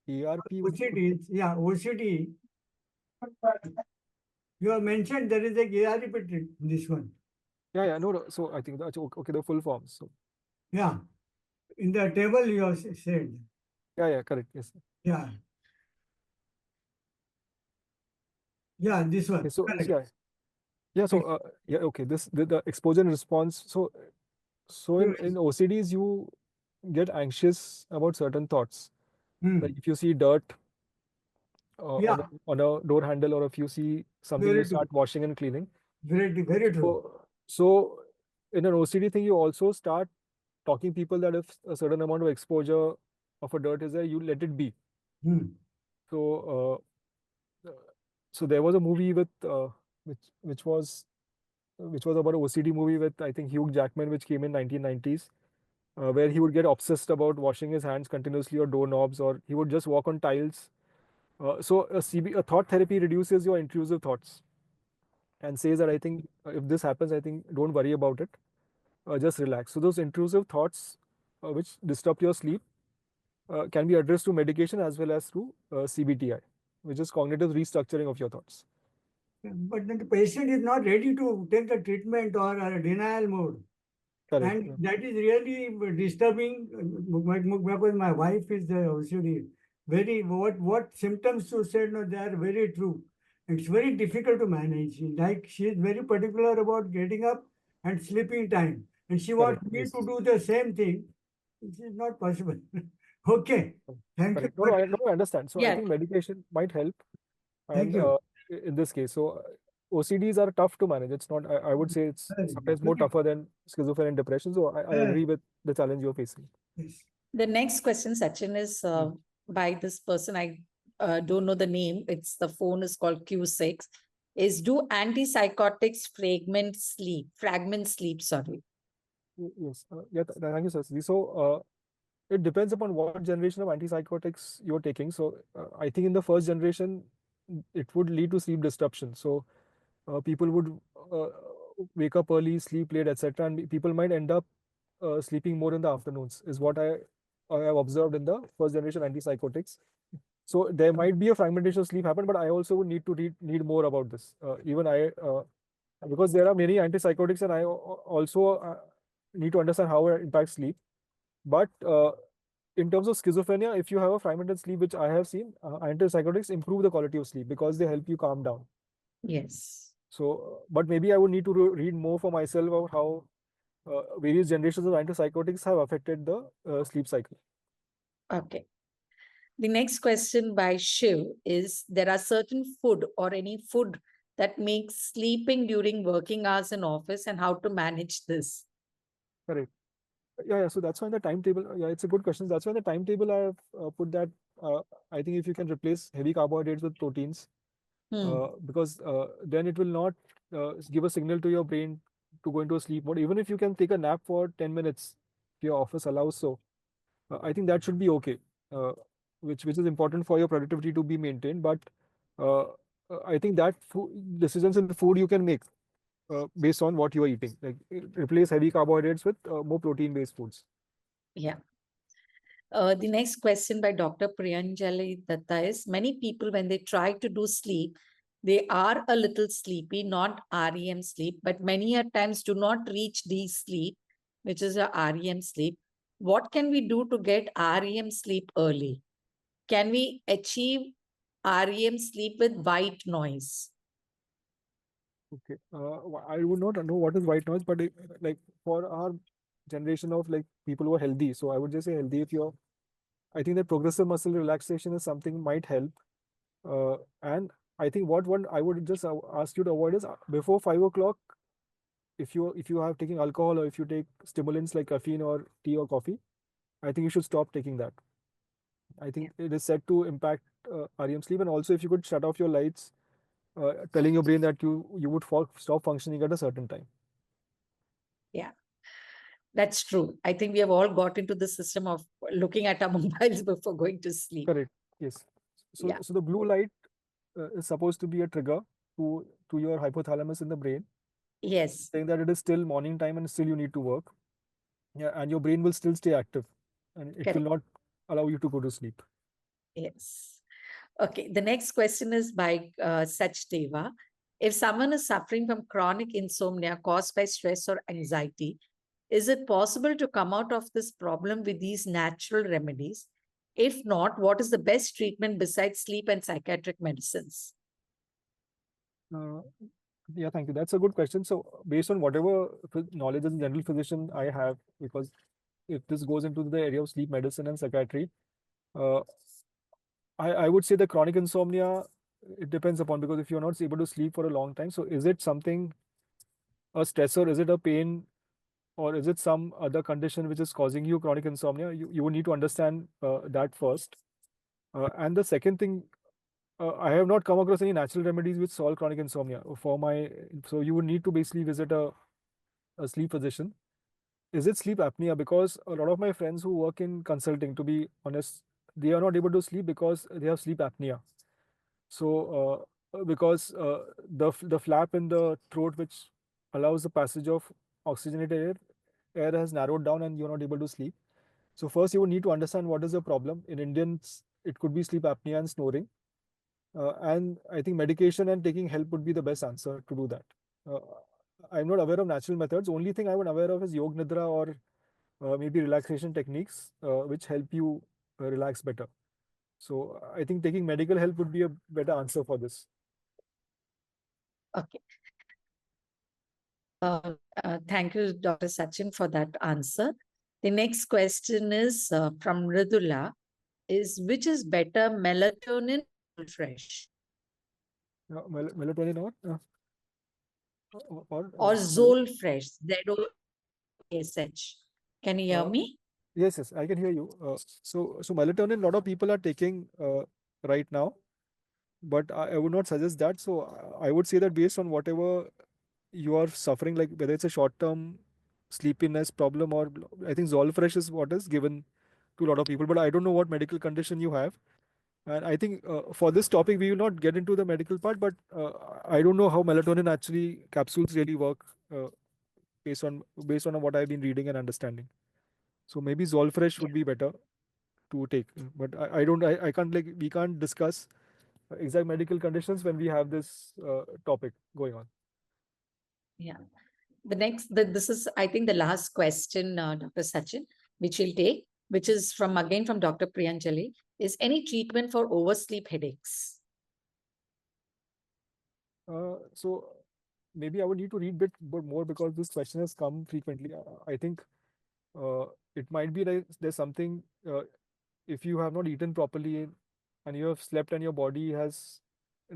ERP? OCD, yeah, OCD. You have mentioned there is a ERP in this one. Yeah, no. So I think that's okay. The full forms. So yeah, in the table you have said. Yeah, correct. Yes. Yeah. Yeah, this one. Okay, so correct. yeah. Okay. The exposure and response. So in OCDs you get anxious about certain thoughts. Like if you see dirt on a door handle, or if you see something, Very you start washing and cleaning. Very true. So in an OCD thing, you also start talking people that if a certain amount of exposure of a dirt is there, you let it be. So so there was a movie with which was about a OCD movie with, I think, Hugh Jackman, which came in 1990s, where he would get obsessed about washing his hands continuously, or doorknobs, or he would just walk on tiles. So a thought therapy reduces your intrusive thoughts and says that, I think, if this happens, I think don't worry about it, just relax. So those intrusive thoughts which disrupt your sleep can be addressed through medication as well as through CBTI, which is cognitive restructuring of your thoughts. But then the patient is not ready to take the treatment or a denial mode. Correct. And that is really disturbing because my wife is the OCD. What symptoms you said, no, they are very true. It's very difficult to manage. Like she is very particular about getting up and sleeping time. And she wants me to do the same thing. It is not possible. Okay. Thank you. No, I understand. So I Yeah. think medication might help. Thank And you. in this case, so OCDs are tough to manage. It's not, I would say it's sometimes more tougher than schizophrenia and depression. So I agree with the challenge you're facing. The next question, Sachin, is by this person. I don't know the name. The phone is called Q6. Is do antipsychotics fragment sleep, sorry. Yes. Thank you, Sasi. So it depends upon what generation of antipsychotics you're taking. So I think in the first generation, it would lead to sleep disruption. So people would wake up early, sleep late, etc., and people might end up sleeping more in the afternoons, is what I have observed in the first generation antipsychotics. So there might be a fragmentation of sleep happen, but I also would need to need more about this. Even I, because there are many antipsychotics, and I also need to understand how it impacts sleep. But in terms of schizophrenia, if you have a fragmented sleep, which I have seen, antipsychotics improve the quality of sleep because they help you calm down. Yes. So, but maybe I would need to read more for myself about how various generations of antipsychotics have affected the sleep cycle. Okay. The next question by Shiv is, there are certain food or any food that makes sleeping during working hours in office, and how to manage this? Correct. Yeah. So that's why in the timetable, it's a good question. That's why in the timetable I have put that, I think if you can replace heavy carbohydrates with proteins, because then it will not give a signal to your brain to go into a sleep mode. Even if you can take a nap for 10 minutes, if your office allows so, I think that should be okay, uh, which is important for your productivity to be maintained. But uh, I think that decisions in food you can make based on what you are eating. Like replace heavy carbohydrates with more protein-based foods. Yeah. The next question by Dr. Priyanjali Datta is, many people, when they try to do sleep, they are a little sleepy, not REM sleep, but many a times do not reach deep sleep, which is a REM sleep. What can we do to get REM sleep early? Can we achieve REM sleep with white noise? Okay. I would not know what is white noise, but like for our generation of like people who are healthy, so I would just say healthy. If you're, I think that progressive muscle relaxation is something might help. And I think what one I would just ask you to avoid is before 5 o'clock. If you have taking alcohol or if you take stimulants like caffeine or tea or coffee, I think you should stop taking that. I think it is said to impact REM sleep, and also if you could shut off your lights, telling your brain that you would stop functioning at a certain time. Yeah, that's true. I think we have all got into the system of looking at our mobiles before going to sleep. Correct. Yes. So Yeah. so the blue light is supposed to be a trigger to your hypothalamus in the brain, Yes, saying that it is still morning time and still you need to work. Yeah, and your brain will still stay active, and it will correct. not allow you to go to sleep. Yes. Okay, the next question is by Sachdeva. If someone is suffering from chronic insomnia caused by stress or anxiety, is it possible to come out of this problem with these natural remedies? If not, what is the best treatment besides sleep and psychiatric medicines? Uh, yeah, thank you. That's a good question. So, based on whatever knowledge as a general physician I have, because if this goes into the area of sleep medicine and psychiatry, uh, I would say the chronic insomnia, it depends upon, because if you're not able to sleep for a long time, so is it something, a stressor, is it a pain, or is it some other condition which is causing you chronic insomnia? You would need to understand that first. And the second thing, I have not come across any natural remedies which solve chronic insomnia. So you would need to basically visit a sleep physician. Is it sleep apnea? Because a lot of my friends who work in consulting, to be honest, they are not able to sleep because they have sleep apnea. So, because the flap in the throat, which allows the passage of oxygenated air has narrowed down, and you're not able to sleep. So first, you would need to understand what is the problem. In Indians, it could be sleep apnea and snoring, and I think medication and taking help would be the best answer to do that. Uh, I'm not aware of natural methods. Only thing I would aware of is yoga nidra or maybe relaxation techniques, which help you relax better. So I think taking medical help would be a better answer for this. Okay. Thank you, Dr. Sachin, for that answer. The next question is from Ridula, is which is better, melatonin or fresh? Melatonin Or hello? Zolfresh, ZOASH. Can you hear Uh, me? yes, I can hear you. So melatonin, a lot of people are taking right now, but I would not suggest that. So I would say that based on whatever you are suffering, like whether it's a short-term sleepiness problem or I think Zolfresh is what is given to a lot of people, but I don't know what medical condition you have. And I think for this topic, we will not get into the medical part, but I don't know how melatonin actually capsules really work based on what I've been reading and understanding. So maybe Zolfresh Yeah, would be better to take. But I can't like we can't discuss exact medical conditions when we have this topic going on. yeah. This is, I think, the last question, Dr. Sachin, which we'll take, which is from Dr. Priyanjali, is any treatment for oversleep headaches? So maybe I would need to read bit more because this question has come frequently. I think uh, it might be like there's something if you have not eaten properly and you have slept and your body has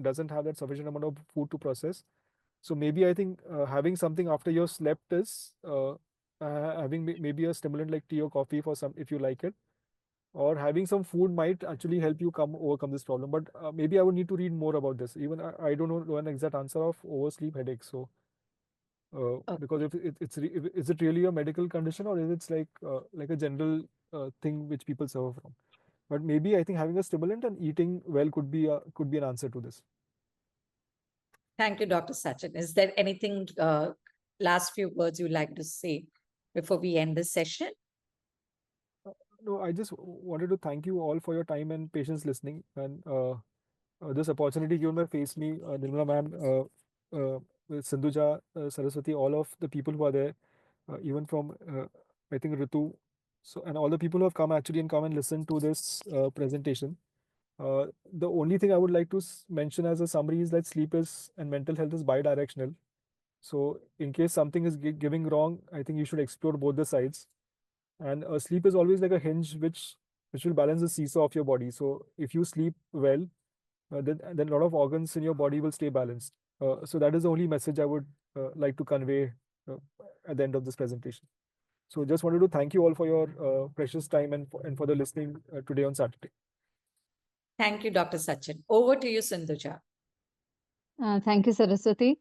doesn't have that sufficient amount of food to process. So maybe I think having something after you've slept is having maybe a stimulant like tea or coffee for some if you like it. or having some food might actually help you overcome this problem. But maybe I would need to read more about this. Even I don't know an exact answer of oversleep headache. So because if is it really a medical condition, or is it like a general thing which people suffer from? But maybe I think having a stimulant and eating well could be an answer to this. Thank you, Dr. Sachin. Is there anything, last few words you'd like to say before we end this session? No, I just wanted to thank you all for your time and patience listening, and this opportunity given by FACEMI, Nirmala ma'am, Sindhuja, Saraswati, all of the people who are there, even from I think Ritu, so and all the people who have come actually and come and listen to this presentation. The only thing I would like to mention as a summary is that sleep is and mental health is bidirectional. So in case something is giving wrong, I think you should explore both the sides. And sleep is always like a hinge which will balance the seesaw of your body. So if you sleep well, then a lot of organs in your body will stay balanced. So that is the only message I would like to convey uh, at the end of this presentation. So just wanted to thank you all for your precious time and for the listening today on Saturday. Thank you, Dr. Sachin. Over to you, Sindhuja. Thank you, Saraswati.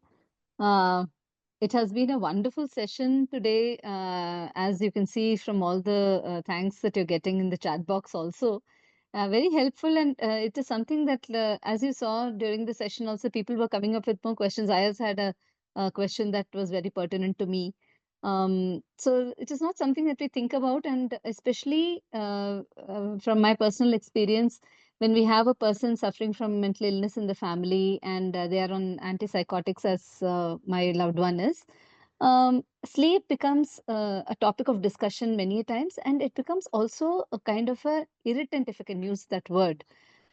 It has been a wonderful session today, as you can see from all the thanks that you're getting in the chat box also. Very helpful, and it is something that, as you saw during the session also, people were coming up with more questions. I also had a question that was very pertinent to me. So it is not something that we think about, and especially from my personal experience, when we have a person suffering from mental illness in the family and they are on antipsychotics, as my loved one is, sleep becomes a topic of discussion many times, and it becomes also a kind of a irritant, if I can use that word,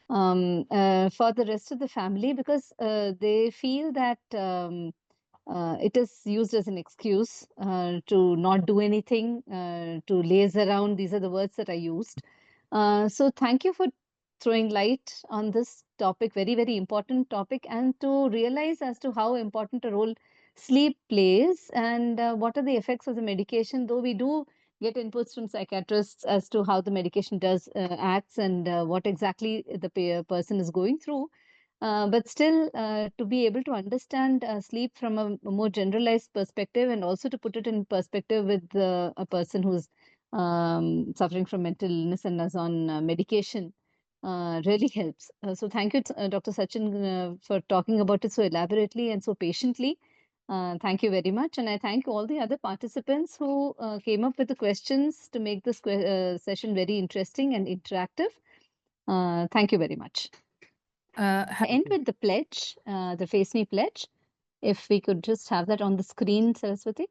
for the rest of the family, because they feel that it is used as an excuse to not do anything, to laze around. These are the words that I used. So thank you for throwing light on this topic, very, very important topic, and to realize as to how important a role sleep plays and what are the effects of the medication, though we do get inputs from psychiatrists as to how the medication does acts and what exactly the person is going through. But still, to be able to understand sleep from a more generalized perspective and also to put it in perspective with a person who's suffering from mental illness and is on medication really helps. So thank you, Dr. Sachin, for talking about it so elaborately and so patiently. Thank you very much. And I thank all the other participants who came up with the questions to make this session very interesting and interactive. Thank you very much. End with the pledge, the FACEMI pledge. If we could just have that on the screen, Saraswati.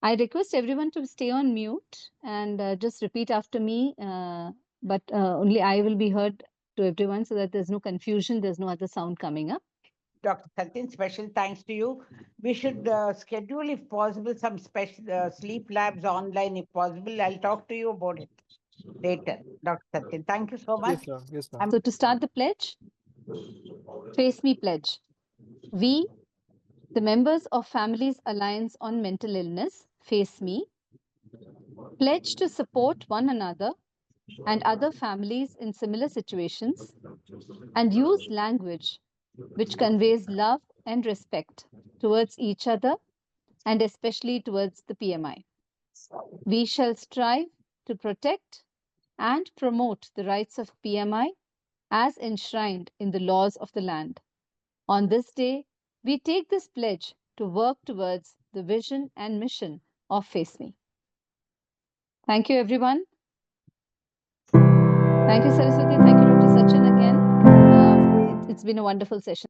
I request everyone to stay on mute and just repeat after me, but only I will be heard to everyone so that there's no confusion, there's no other sound coming up. Dr. Sachin, special thanks to you. We should schedule, if possible, some special sleep labs online, if possible. I'll talk to you about it later, Dr. Sachin. Thank you so much. Yes, ma'am. Yes, ma'am. So to start the pledge, FACEMI pledge. We, the members of Families Alliance on Mental Illness, FACEMI, pledge to support one another and other families in similar situations and use language which conveys love and respect towards each other and especially towards the PMI. We shall strive to protect and promote the rights of PMI as enshrined in the laws of the land. On this day, we take this pledge to work towards the vision and mission of FACEMI. Thank you, everyone. Thank you, Saraswati. Thank you, Dr. Sachin, again. It's been a wonderful session.